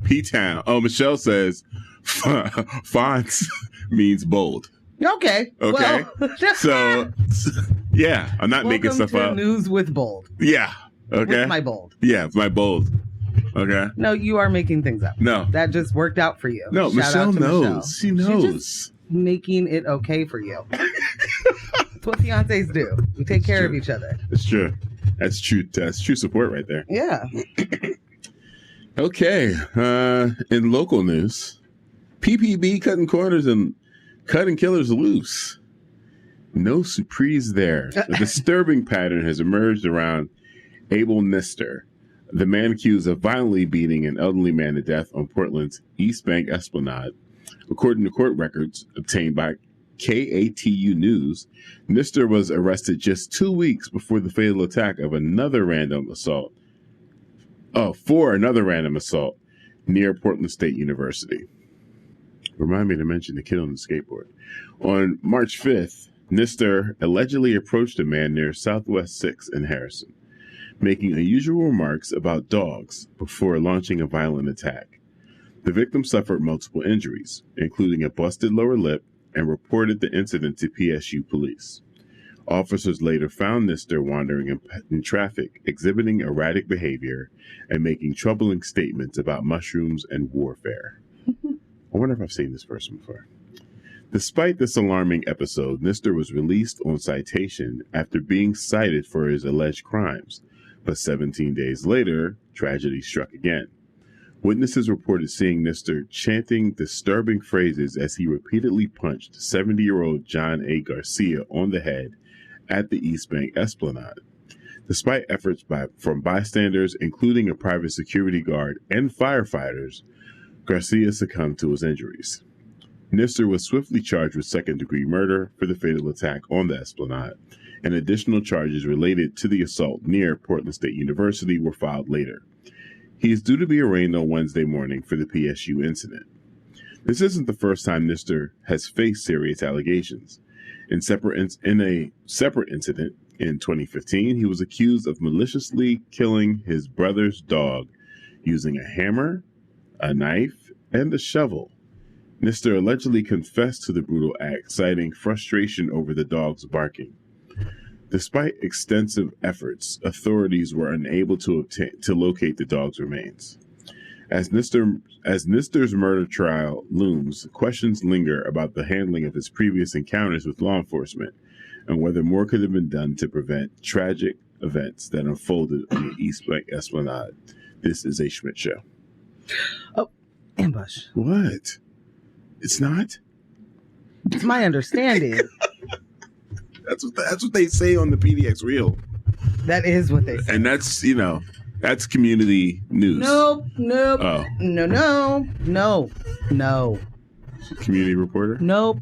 P-Town. Oh, Michelle says fonts means bold. Okay. Okay. Well, so yeah, I'm not making stuff up. News with bold. Yeah. Okay. With my bold. Yeah, my bold. Okay. No, you are making things up. No. That just worked out for you. No, Shout Michelle out to knows. Michelle. She knows. She's just making it okay for you. That's what fiancés do. We take care of each other. That's true. That's true. That's true support right there. Yeah. Okay. In local news, PPB cutting corners and cutting killers loose. No surprise there. A disturbing pattern has emerged around Abel Nister, the man accused of violently beating an elderly man to death on Portland's East Bank Esplanade. According to court records obtained by KATU News, Nister was arrested just 2 weeks before the fatal attack of another random assault. For another random assault near Portland State University. Remind me to mention the kid on the skateboard. On March 5th, Nister allegedly approached a man near Southwest 6 in Harrison, making unusual remarks about dogs before launching a violent attack. The victim suffered multiple injuries, including a busted lower lip, and reported the incident to PSU police. Officers later found Nister wandering in traffic, exhibiting erratic behavior, and making troubling statements about mushrooms and warfare. I wonder if I've seen this person before. Despite this alarming episode, Nister was released on citation after being cited for his alleged crimes. But 17 days later, tragedy struck again. Witnesses reported seeing Nister chanting disturbing phrases as he repeatedly punched 70-year-old John A. Garcia on the head at the East Bank Esplanade. Despite efforts from bystanders, including a private security guard and firefighters, Garcia succumbed to his injuries. Nister was swiftly charged with second-degree murder for the fatal attack on the Esplanade, and additional charges related to the assault near Portland State University were filed later. He is due to be arraigned on Wednesday morning for the PSU incident. This isn't the first time Nister has faced serious allegations. In a separate incident in 2015, he was accused of maliciously killing his brother's dog using a hammer, a knife, and a shovel. Nister allegedly confessed to the brutal act, citing frustration over the dog's barking. Despite extensive efforts, authorities were unable to locate the dog's remains. As Nister's murder trial looms, questions linger about the handling of his previous encounters with law enforcement and whether more could have been done to prevent tragic events that unfolded on the East Bank Esplanade. This is a Schmidt Show. Oh, Ambush. What? It's not? It's my understanding. That's what they say on the PDX reel. That is what they say. And that's, that's community news. Nope. Oh. No. Community reporter? Nope.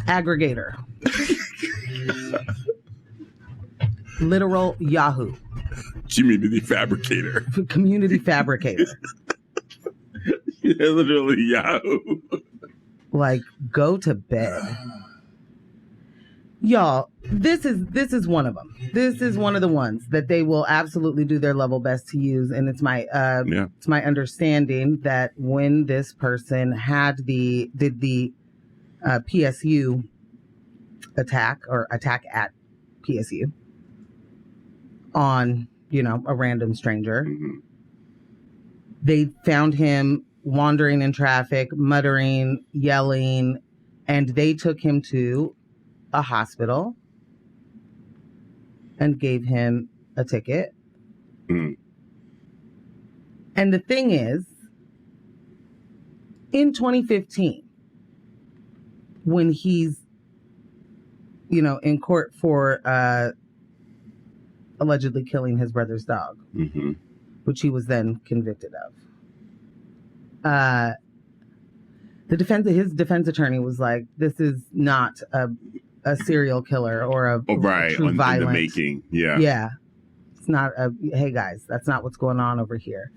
Aggregator. Literal Yahoo. Community fabricator. Community fabricator. Yeah, literally Yahoo. Like, go to bed. Y'all, this is one of them. This is one of the ones that they will absolutely do their level best to use, and it's my understanding that when this person did the PSU attack at PSU on a random stranger, they found him wandering in traffic, muttering, yelling, and they took him to a hospital and gave him a ticket. And the thing is, in 2015, when he's, in court for allegedly killing his brother's dog, which he was then convicted of, his defense attorney was like, "This is not a serial killer or a true violent. In the making." Yeah. Yeah. It's not hey guys, that's not what's going on over here.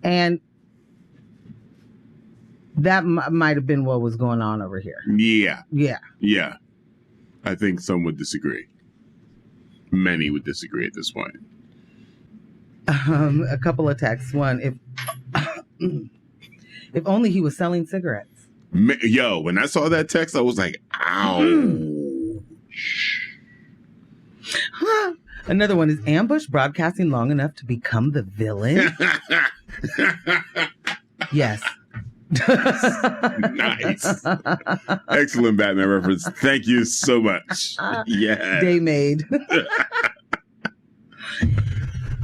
And that might have been what was going on over here. Yeah. Yeah. Yeah. I think some would disagree. Many would disagree at this point. A couple of texts. One, if only he was selling cigarettes. Yo, when I saw that text, I was like, ow. Another one is Ambush broadcasting long enough to become the villain. Yes. Nice. Excellent Batman reference. Thank you so much. Yeah. Day made.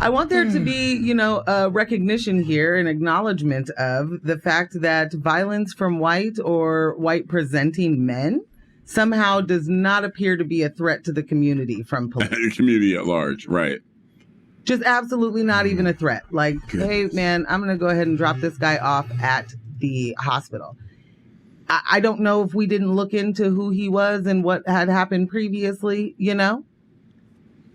I want there to be, a recognition here, an acknowledgement of the fact that violence from white or white presenting men somehow does not appear to be a threat to the community from police. The community at large, right. Just absolutely not even a threat. Like, hey, man, I'm going to go ahead and drop this guy off at the hospital. I don't know if we didn't look into who he was and what had happened previously,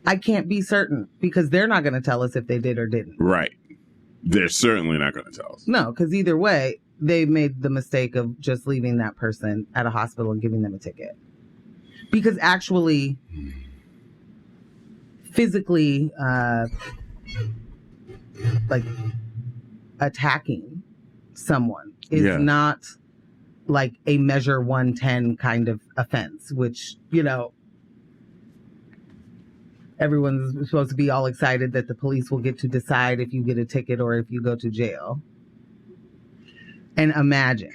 I can't be certain because they're not going to tell us if they did or didn't. Right. They're certainly not going to tell us. No, because either way, they made the mistake of just leaving that person at a hospital and giving them a ticket. Because actually, physically, attacking someone is not like a measure 110 kind of offense, which, everyone's supposed to be all excited that the police will get to decide if you get a ticket or if you go to jail. And imagine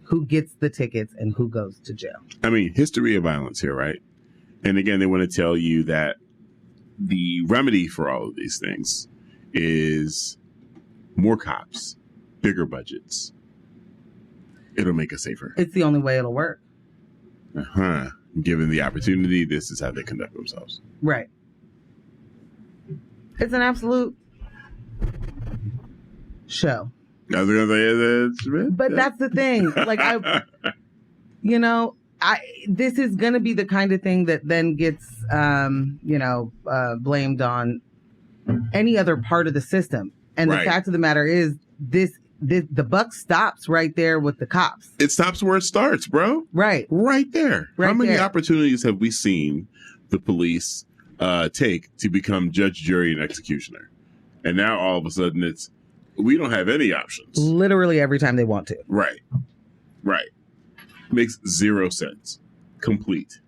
who gets the tickets and who goes to jail. I mean, history of violence here, right? And again, they want to tell you that the remedy for all of these things is more cops, bigger budgets. It'll make us safer. It's the only way it'll work. Given the opportunity, this is how they conduct themselves. Right. It's an absolute show. I was gonna say that, but that's the thing. Like this is gonna be the kind of thing that then gets, blamed on any other part of the system. And the fact of the matter is, the buck stops right there with the cops. It stops where it starts, bro. Right. Right there. Right How many there. opportunities have we seen the police take to become judge, jury, and executioner? And now all of a sudden we don't have any options. Literally every time they want to. Right. Right. Makes zero sense. Complete.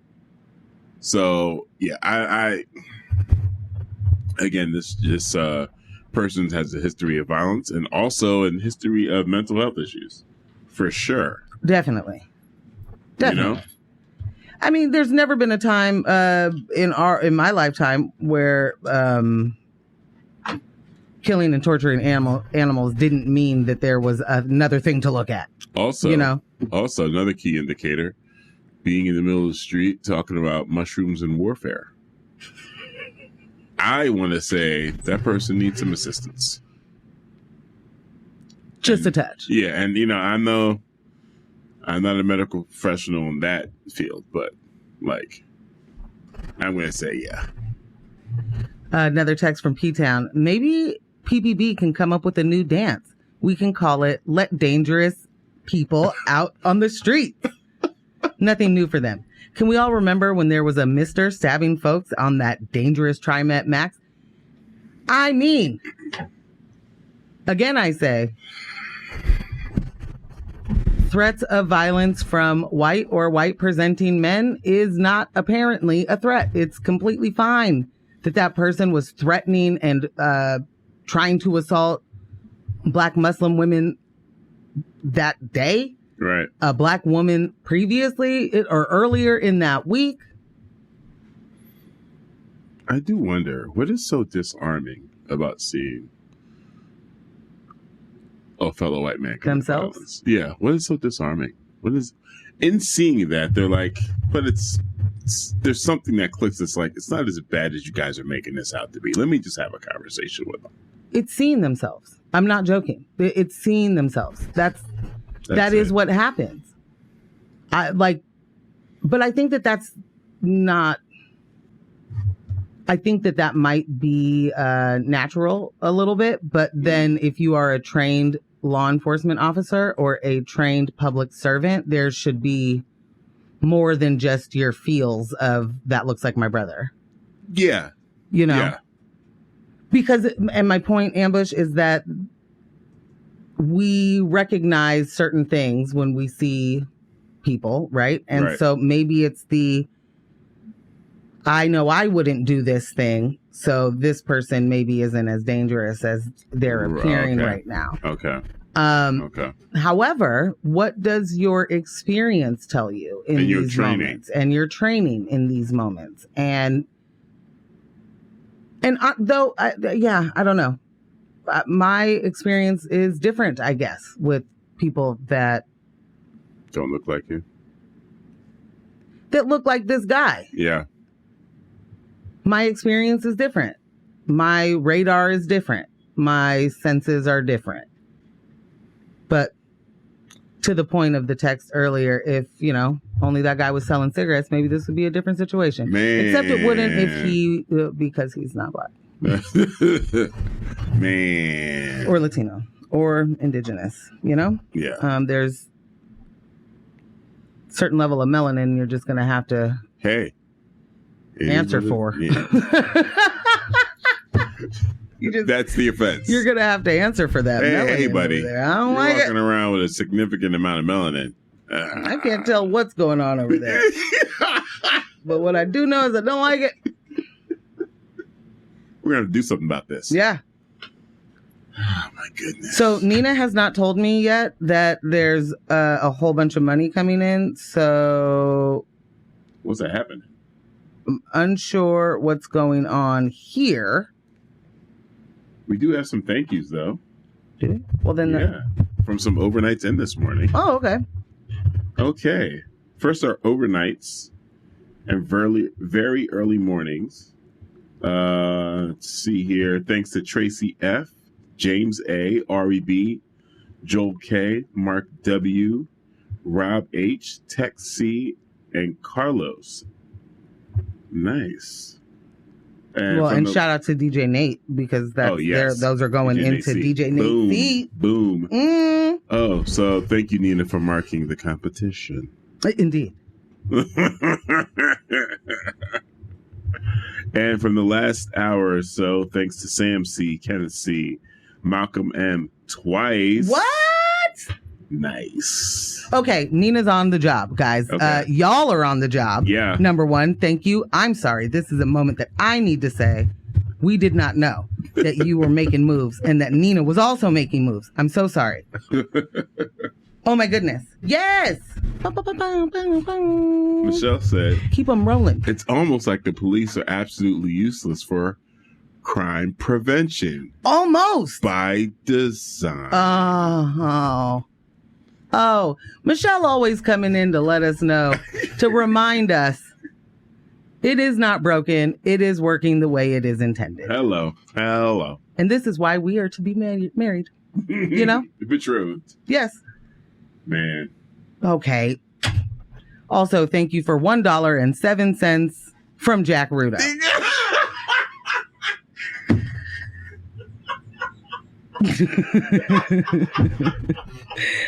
So, yeah, I again, this person has a history of violence and also a history of mental health issues. For sure. Definitely. I mean, there's never been a time in my lifetime where killing and torturing animals didn't mean that there was another thing to look at. Also, you know, also another key indicator, being in the middle of the street talking about mushrooms and warfare. I want to say that person needs some assistance. Just a touch. Yeah, and you know, I know I'm not a medical professional in that field, but like, I'm going to say yeah. Another text from P-Town. Maybe PPB can come up with a new dance. We can call it Let Dangerous People Out on the Street. Nothing new for them. Can we all remember when there was a Mr. stabbing folks on that dangerous TriMet Max? I mean, again, I say, threats of violence from white or white presenting men is not apparently a threat. It's completely fine that person was threatening and trying to assault Black Muslim women that day. Right. A Black woman previously or earlier in that week. I do wonder, what is so disarming about seeing a fellow white man commit themselves? Violence? Yeah. What is so disarming? What is in seeing that? They're like, but there's something that clicks. It's like, it's not as bad as you guys are making this out to be. Let me just have a conversation with them. It's seeing themselves. I'm not joking. It's seeing themselves. That is what happens. But I think that's not. I think that might be natural a little bit. But then if you are a trained law enforcement officer or a trained public servant, there should be more than just your feels of that looks like my brother. Yeah. You know? Yeah. Because, and my point, Ambush, is that we recognize certain things when we see people, right? And right. So maybe it's I know I wouldn't do this thing, so this person maybe isn't as dangerous as they're appearing right now. Okay. Okay. However, what does your experience tell you in these moments? And your training in these moments? And I don't know. My experience is different, I guess, with people that don't look like you. That look like this guy. Yeah. My experience is different. My radar is different. My senses are different. But to the point of the text earlier, if, only that guy was selling cigarettes, maybe this would be a different situation. Man. Except it wouldn't if because he's not Black. Man. Or Latino. Or indigenous, Yeah. There's a certain level of melanin you're just going to have to answer for. Yeah. That's the offense. You're going to have to answer for that. Hey, buddy. I don't like it. Walking around with a significant amount of melanin. I can't tell what's going on over there. But what I do know is I don't like it. We're going to do something about this. Yeah. Oh, my goodness. So Nina has not told me yet that there's a whole bunch of money coming in. So what's that happening? I'm unsure what's going on here. We do have some thank yous, though. Do we? Well, then. From some overnights in this morning. Oh, okay. Okay. First, our overnights and very early mornings. Let's see here. Thanks to Tracy F., James A., Ari B., Joel K., Mark W., Rob H., Tech C., and Carlos. Nice. And shout out to DJ Nate because those are going DJ into Nate DJ Nate C. Boom. Mm. Oh, so thank you, Nina, for marking the competition. Indeed. And from the last hour or so, thanks to Sam C., Kenneth C., Malcolm M. twice. What? Nice. Okay, Nina's on the job, guys. Okay. Y'all are on the job. Yeah. Number one, thank you. I'm sorry. This is a moment that I need to say. We did not know that you were making moves and that Nina was also making moves. I'm so sorry. Oh, my goodness. Yes. Michelle said, keep them rolling. It's almost like the police are absolutely useless for crime prevention. Almost. By design. Oh, Michelle always coming in to let us know, to remind us it is not broken. It is working the way it is intended. Hello. And this is why we are to be married. You know? Betrothed. Yes. Man. Okay. Also, thank you for $1.07 from Jack Rudo.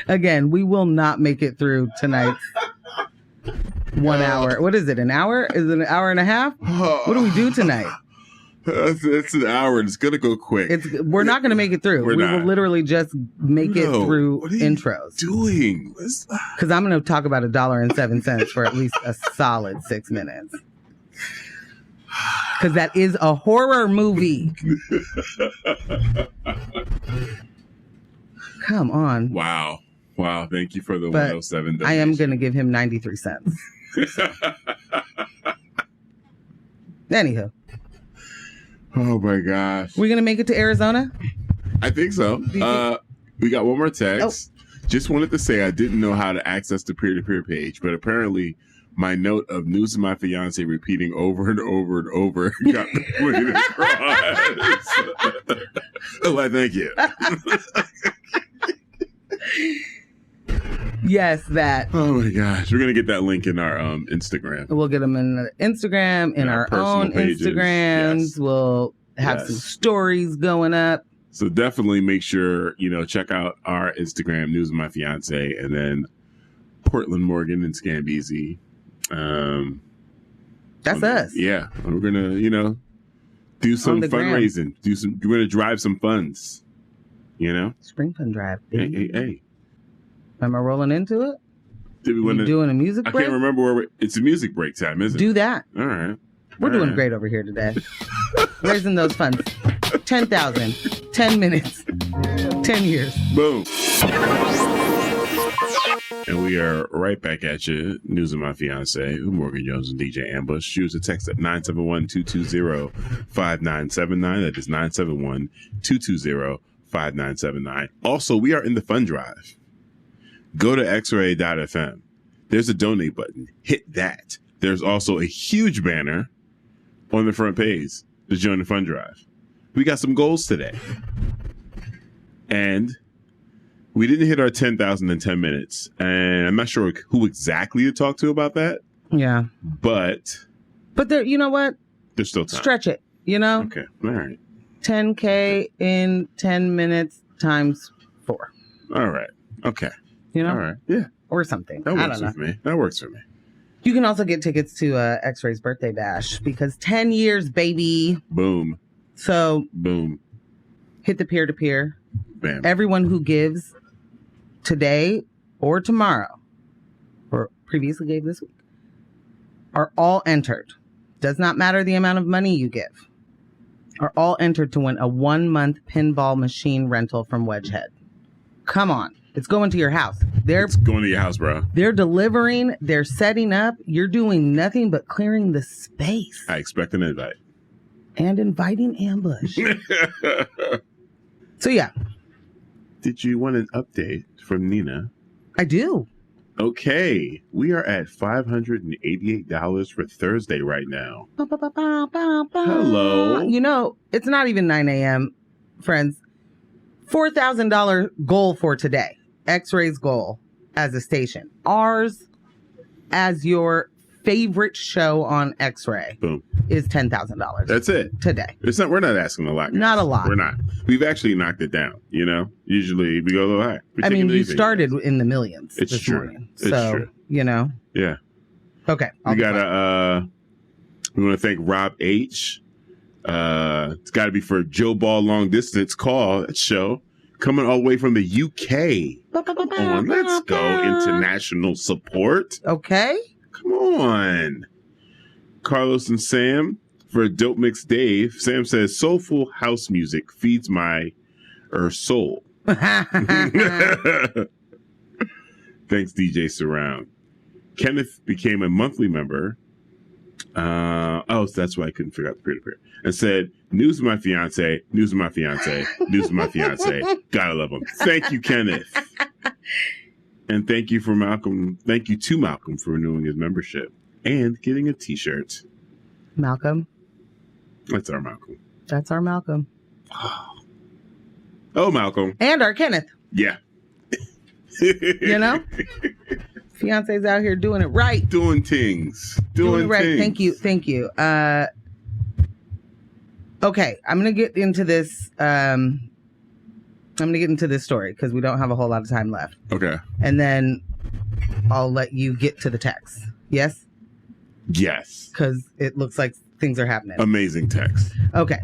Again, we will not make it through tonight's 1 hour. What is it? An hour? Is it an hour and a half? What do we do tonight? It's an hour and it's going to go quick. We're not going to make it through. We will literally just make it through what are you intros. Doing? Because I'm going to talk about $1.07 for at least a solid 6 minutes. Because that is a horror movie. Come on. Wow. Thank you for the 107. I am going to give him 93 cents. Anywho. Oh my gosh. We're going to make it to Arizona? I think so. We got one more text. Just wanted to say I didn't know how to access the peer-to-peer page, but apparently my note of news of my fiance repeating over and over and over got the point across. Well, thank you. Yes, that. Oh my gosh. We're going to get that link in our Instagram. We'll get them in Instagram, in our own pages. Instagrams. Yes. We'll have some stories going up. So definitely make sure, check out our Instagram, News of My Fiance, and then Portland Morgan and Scambeezy. That's us. Yeah. We're going to, do some fundraising. We're going to drive some funds, Spring Fun Drive. Hey. Am I rolling into it? Did we doing a music break? I can't remember where it's a music break time, isn't it? Do that. All right. We're doing great over here today. Raising those funds. 10,000. 10 minutes. 10 years. Boom. And we are right back at you. News of My Fiance, Morgan Jones and DJ Ambush. Shoot us a text at 971-220-5979. That is 971-220-5979. Also, we are in the fund drive. Go to xray.fm. There's a donate button. Hit that. There's also a huge banner on the front page to join the fund drive. We got some goals today. And we didn't hit our 10,000 in 10 minutes. And I'm not sure who exactly to talk to about that. Yeah. But there, you know what? There's still time. Stretch it, Okay. All right. 10K in 10 minutes times 4. All right. Okay. All right. Yeah. Or something. That works with me. That works for me. You can also get tickets to X-Ray's birthday bash because 10 years, baby. Boom. So. Boom. Hit the peer-to-peer. Bam. Everyone who gives today or tomorrow, or previously gave this week, are all entered. Does not matter the amount of money you give. Are all entered to win a 1-month pinball machine rental from Wedgehead. Come on. It's going to your house. It's going to your house, bro. They're delivering. They're setting up. You're doing nothing but clearing the space. I expect an invite. And inviting Ambush. So, yeah. Did you want an update from Nina? I do. Okay. We are at $588 for Thursday right now. Hello. It's not even 9 a.m., friends. $4,000 goal for today. X-Ray's goal as a station. Ours as your favorite show on X-Ray. Boom. Is $10,000. That's it. Today. We're not asking a lot, guys. Not a lot. We're not. We've actually knocked it down, Usually we go a little high. You started in the millions this morning. It's true. Yeah. Okay. We want to thank Rob H. It's got to be for Joe Ball Long Distance Call show coming all the way from the UK. Let's go. International support. Okay. Come on. Carlos and Sam for Dope Mix Dave. Sam says soulful house music feeds my soul. Thanks, DJ Surround. Kenneth became a monthly member So that's why I couldn't figure out the peer-to-peer. And said, news of my fiance, news of my fiance, news of my fiance. Gotta love him. Thank you, Kenneth. And thank you to Malcolm for renewing his membership and getting a t-shirt. Malcolm. That's our Malcolm. That's our Malcolm. Oh, Malcolm. And our Kenneth. Yeah. You know? Fiancé's out here doing it right. Doing things. Doing it right. things. Thank you. Okay, I'm going to get into this. I'm going to get into this story because we don't have a whole lot of time left. Okay. And then I'll let you get to the text. Yes? Yes. Because it looks like things are happening. Amazing text. Okay.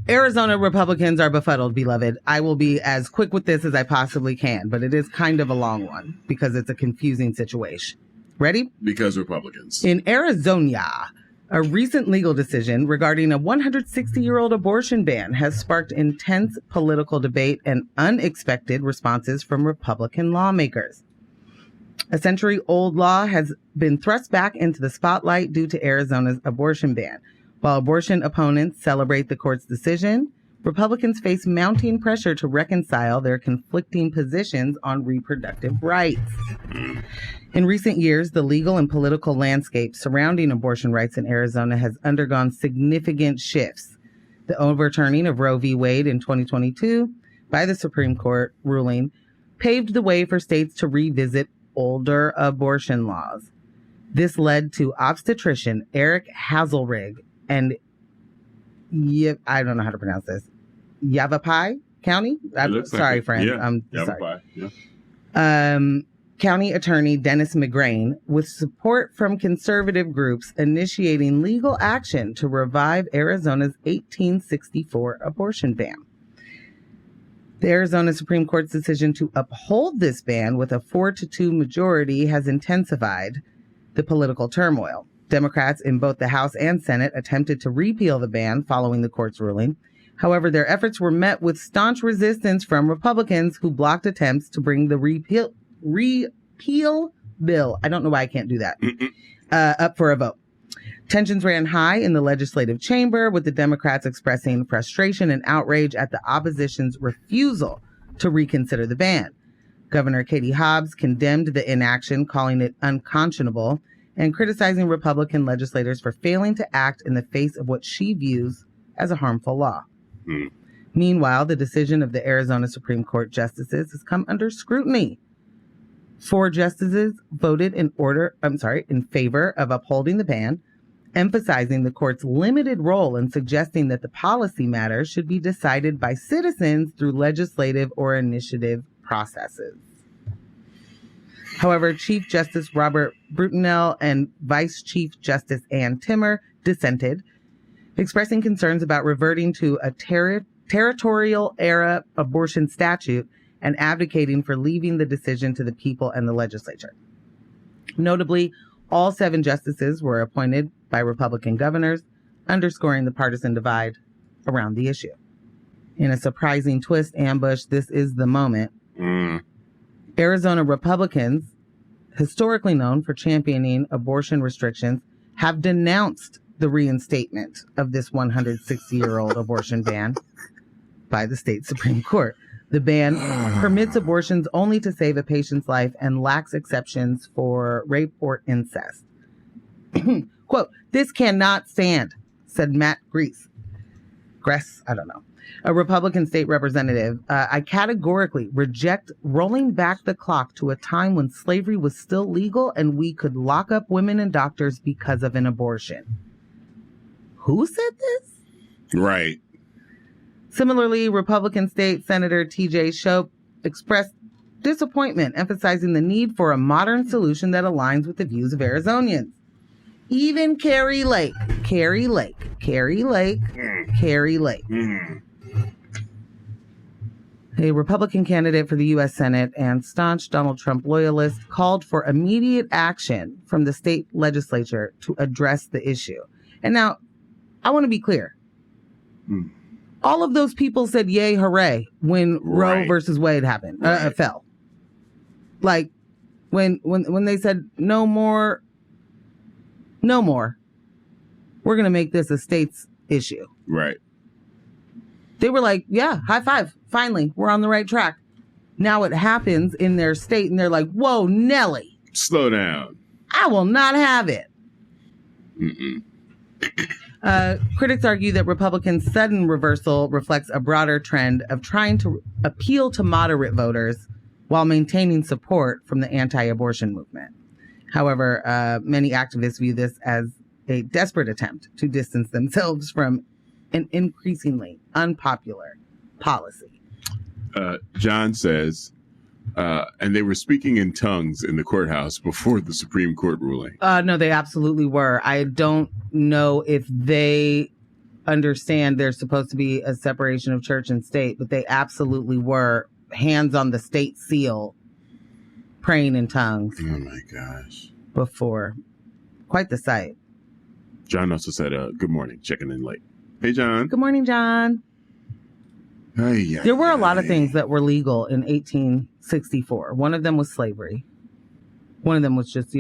Arizona Republicans are befuddled, beloved. I will be as quick with this as I possibly can, but it is kind of a long one because it's a confusing situation. Ready? Because Republicans. In Arizona, a recent legal decision regarding a 160-year-old abortion ban has sparked intense political debate and unexpected responses from Republican lawmakers. A century-old law has been thrust back into the spotlight due to Arizona's abortion ban. While abortion opponents celebrate the court's decision, Republicans face mounting pressure to reconcile their conflicting positions on reproductive rights. In recent years, the legal and political landscape surrounding abortion rights in Arizona has undergone significant shifts. The overturning of Roe v. Wade in 2022 by the Supreme Court ruling paved the way for states to revisit older abortion laws. This led to obstetrician Eric Hazelrig and I don't know how to pronounce this. Yavapai County? I'm sorry, friend. Yeah, I'm Yavapai, sorry. Yeah. County Attorney Dennis McGrain, with support from conservative groups, initiating legal action to revive Arizona's 1864 abortion ban. The Arizona Supreme Court's decision to uphold this ban with a 4-2 majority has intensified the political turmoil. Democrats in both the House and Senate attempted to repeal the ban following the court's ruling. However, their efforts were met with staunch resistance from Republicans who blocked attempts to bring the repeal bill, I don't know why I can't do that, up for a vote. Tensions ran high in the legislative chamber, with the Democrats expressing frustration and outrage at the opposition's refusal to reconsider the ban. Governor Katie Hobbs condemned the inaction, calling it unconscionable, and criticizing Republican legislators for failing to act in the face of what she views as a harmful law. Meanwhile, the decision of the Arizona Supreme Court justices has come under scrutiny. 4 justices voted in favor of upholding the ban, emphasizing the court's limited role in suggesting that the policy matter should be decided by citizens through legislative or initiative processes. However, Chief Justice Robert Brutinel and Vice Chief Justice Ann Timmer dissented, expressing concerns about reverting to a territorial-era abortion statute and advocating for leaving the decision to the people and the legislature. Notably, all 7 justices were appointed by Republican governors, underscoring the partisan divide around the issue. In a surprising twist ambush, this is the moment. Arizona Republicans, historically known for championing abortion restrictions, have denounced the reinstatement of this 160-year-old abortion ban by the state Supreme Court. The ban permits abortions only to save a patient's life and lacks exceptions for rape or incest. Quote, "This cannot stand," said Matt Gress, a Republican state representative. "I categorically reject rolling back the clock to a time when slavery was still legal and we could lock up women and doctors because of an abortion." Who said this? Right. Similarly, Republican State Senator T.J. Shope expressed disappointment, emphasizing the need for a modern solution that aligns with the views of Arizonians. Even Carrie Lake. A Republican candidate for the U.S. Senate and staunch Donald Trump loyalist, called for immediate action from the state legislature to address the issue. And now, I want to be clear. All of those people said yay, hooray, when Roe versus Wade happened, fell. Like, when they said no more No more. We're going to make this a state's issue. Right. They were like, yeah, high five. Finally, we're on the right track. Now it happens in their state, and they're like, whoa, Nelly. Slow down. I will not have it. Mm-mm. Critics argue that Republicans' sudden reversal reflects a broader trend of trying to appeal to moderate voters while maintaining support from the anti-abortion movement. However, many activists view this as a desperate attempt to distance themselves from an increasingly unpopular policy. John says, and they were speaking in tongues in the courthouse before the Supreme Court ruling. No, they absolutely were. I don't know if they understand there's supposed to be a separation of church and state, but they absolutely were, hands on the state seal, praying in tongues. Oh my gosh. Before. Quite the sight. John also said, good morning, checking in late. Hey, John. Good morning, John. There were a lot of things that were legal in 1864. One of them was slavery. One of them was just,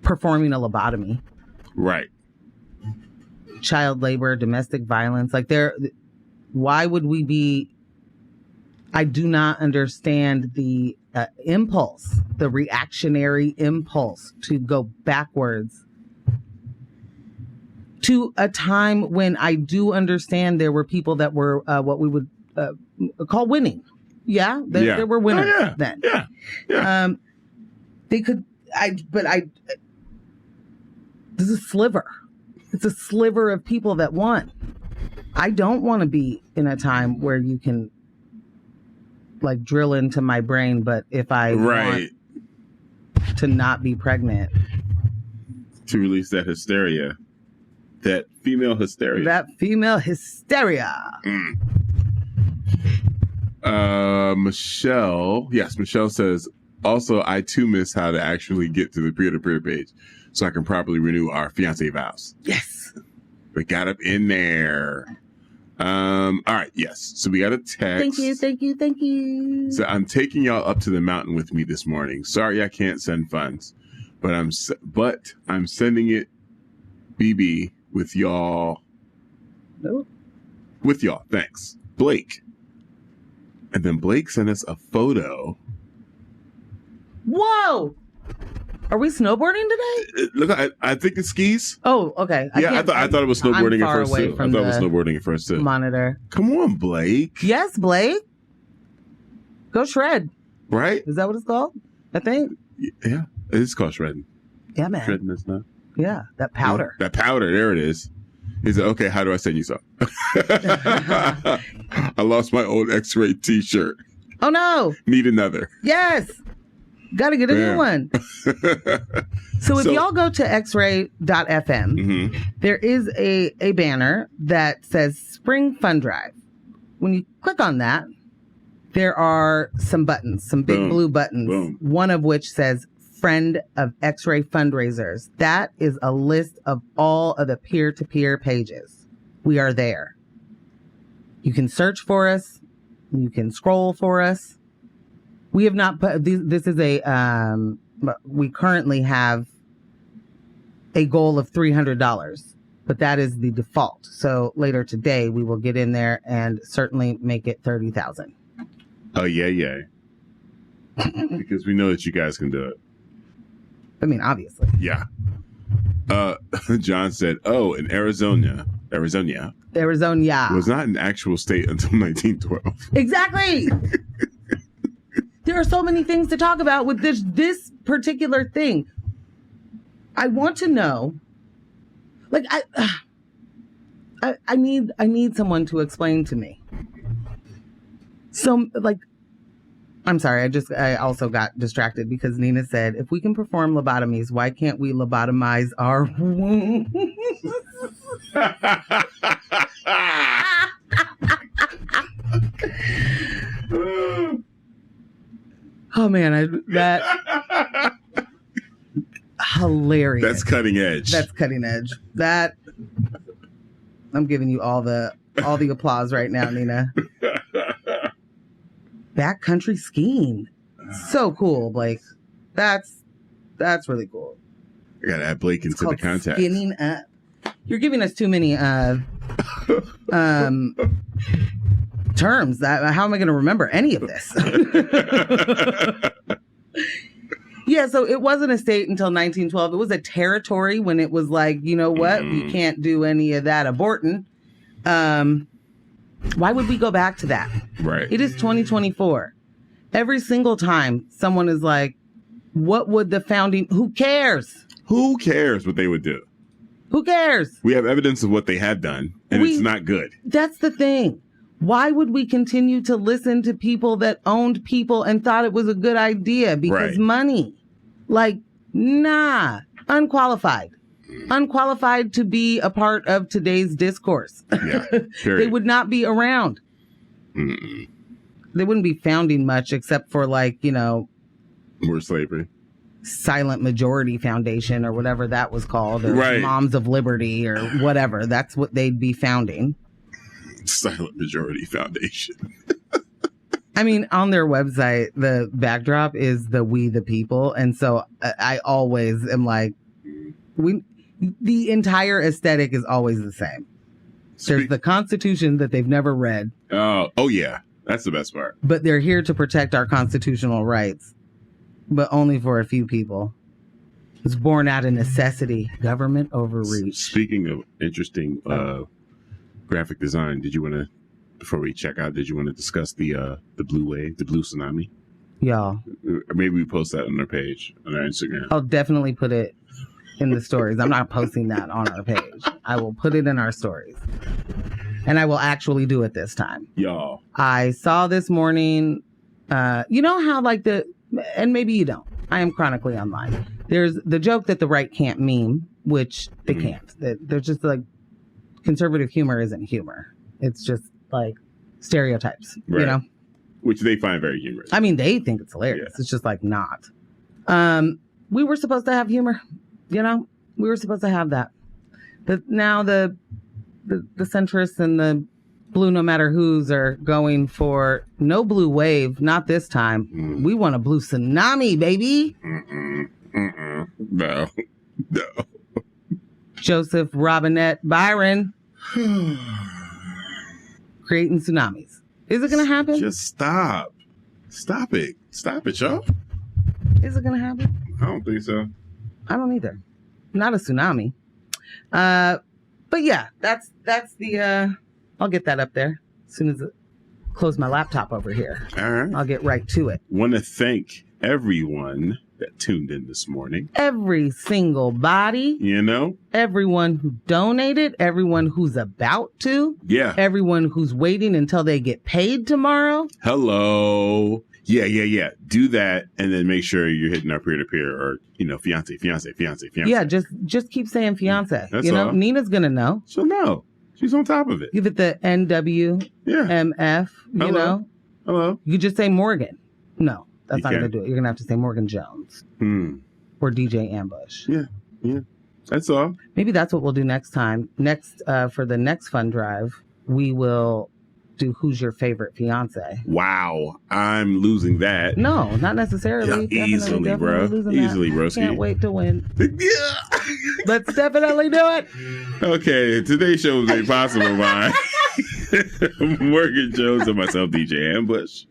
performing a lobotomy. Right. Child labor, domestic violence. Why would we be... I do not understand the impulse, the reactionary impulse to go backwards to a time when I do understand there were people that were what we would call winning. Yeah, there were winners then. Yeah. They could. This is a sliver. It's a sliver of people that won. I don't want to be in a time where you can drill into my brain, but if I want to not be pregnant, to release that hysteria. That female hysteria. Michelle. Yes, Michelle says, also, I too miss how to actually get to the peer-to-peer page so I can properly renew our fiancé vows. Yes. We got up in there. All right. Yes. So we got a text. Thank you. So I'm taking y'all up to the mountain with me this morning. Sorry, I can't send funds, but I'm sending it BB with y'all. No. With y'all. Thanks. Blake. And then Blake sent us a photo. Whoa! Are we snowboarding today? Look, I think it's skis. Oh, okay. I thought it was snowboarding at first too. I thought it was snowboarding at first too. Monitor. Come on, Blake. Yes, Blake. Go shred. Right? Is that what it's called? I think. Yeah, it's called shredding. Yeah, man. Shredding this stuff. Yeah, that powder. Yeah, that powder. There it is. He said, okay, how do I send you some? I lost my old X-ray t-shirt. Oh, no. Need another. Yes. Got to get a new one. So if y'all go to xray.fm, there is a banner that says Spring Fun Drive. When you click on that, there are some buttons, some big blue buttons, one of which says Friend of X-Ray Fundraisers. That is a list of all of the peer-to-peer pages. We are there. You can search for us. You can scroll for us. We have not put, this is we currently have a goal of $300, but that is the default. So later today, we will get in there and certainly make it 30,000. Oh, yeah. Because we know that you guys can do it. I mean, obviously. Yeah. John said, in Arizona was not an actual state until 1912. Exactly. There are so many things to talk about with this particular thing. I want to know, I need someone to explain to me. So, I'm sorry, I also got distracted because Nina said, if we can perform lobotomies, why can't we lobotomize our wombs? Oh man, that hilarious. That's cutting edge. That I'm giving you all the applause right now, Nina. Backcountry skiing. So cool, Blake. That's really cool. I gotta add Blake into the contact. Skinning up. You're giving us too many terms. How am I going to remember any of this? Yeah, so it wasn't a state until 1912. It was a territory when it was like, you know what? You can't do any of that aborting. Why would we go back to that? Right. It is 2024. Every single time someone is like, what would the founding... Who cares? Who cares what they would do? Who cares? We have evidence of what they have done, and it's not good. That's the thing. Why would we continue to listen to people that owned people and thought it was a good idea? Because money. Like, nah. Unqualified. Unqualified to be a part of today's discourse. Yeah, they would not be around. Mm-mm. They wouldn't be founding much except for, like, you know... More slavery. Silent Majority Foundation or whatever that was called, or Moms of Liberty or whatever. That's what they'd be founding. Silent Majority Foundation. I mean, on their website, the backdrop is the We the People. And so I always am like, the entire aesthetic is always the same. There's the Constitution that they've never read. Oh, yeah. That's the best part. But they're here to protect our constitutional rights. But only for a few people. It was born out of necessity. Government overreach. Speaking of interesting graphic design, did you want to, before we check out, did you want to discuss the blue wave, the blue tsunami? Y'all. Maybe we post that on our page, on our Instagram. I'll definitely put it in the stories. I'm not posting that on our page. I will put it in our stories. And I will actually do it this time. Y'all. I saw this morning, you know how like and maybe you don't. I am chronically online. There's the joke that the right can't meme, which they can't. They're just like, conservative humor isn't humor. It's just like stereotypes, you know? Which they find very humorous. I mean, they think it's hilarious. Yeah. It's just like not. We were supposed to have humor, you know? We were supposed to have that. But now the centrists and the blue no matter who's are going for no blue wave, not this time. We want a blue tsunami, baby. No. Joseph Robinette Byron creating tsunamis. Is it going to happen? Just stop. Stop it, y'all. Is it going to happen? I don't think so. I don't either. Not a tsunami. But yeah, that's the I'll get that up there as soon as I close my laptop over here. All right. I'll get right to it. Want to thank everyone that tuned in this morning. Every single body. You know? Everyone who donated. Everyone who's about to. Yeah. Everyone who's waiting until they get paid tomorrow. Hello. Yeah. Do that and then make sure you're hitting our peer-to-peer or, you know, fiancé. Yeah, just keep saying fiancé. That's you know, all. Nina's going to know. She'll know. She's on top of it. Give it the NWMF, you know? Hello. You could just say Morgan. No, that's not going to do it. You're going to have to say Morgan Jones. Or DJ Ambush. Yeah. That's all. Maybe that's what we'll do next time. Next, for the next fund drive, we will do Who's Your Favorite Fiancé. Wow. I'm losing that. No, not necessarily. Yeah, easily, bro. Easily, broski. Can't wait to win. Yeah. Let's definitely do it. Okay, today's show was made possible by Morgan Jones and myself, DJ Ambush,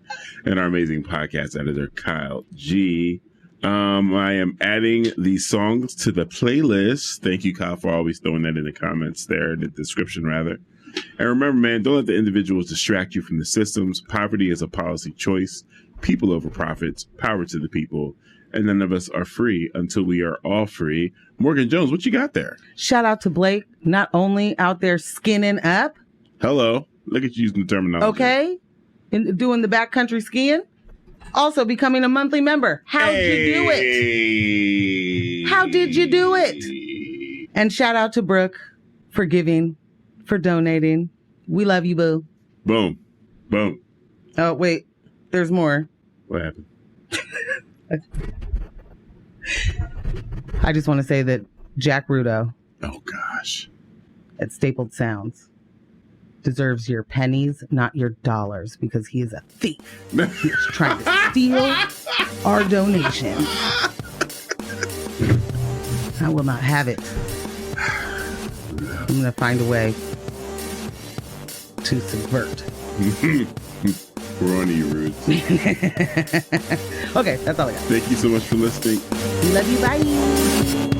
and our amazing podcast editor, Kyle G. I am adding these songs to the playlist. Thank you, Kyle, for always throwing that in the comments there, in the description, rather. And remember, man, don't let the individuals distract you from the systems. Poverty is a policy choice. People over profits. Power to the people. And none of us are free until we are all free. Morgan Jones, what you got there? Shout out to Blake, not only out there skinning up. Hello. Look at you using the terminology. Okay. And doing the backcountry skiing. Also becoming a monthly member. How'd you do it? How did you do it? And shout out to Brooke for giving, for donating. We love you, boo. Boom. Boom. Oh, wait. There's more. What happened? I just want to say that Jack Rudo. Oh, gosh. At Stapled Sounds deserves your pennies, not your dollars, because he is a thief. He's trying to steal our donation. I will not have it. I'm going to find a way to subvert. We're on to you, Roots. Okay, that's all I got. Thank you so much for listening. Love you. Bye.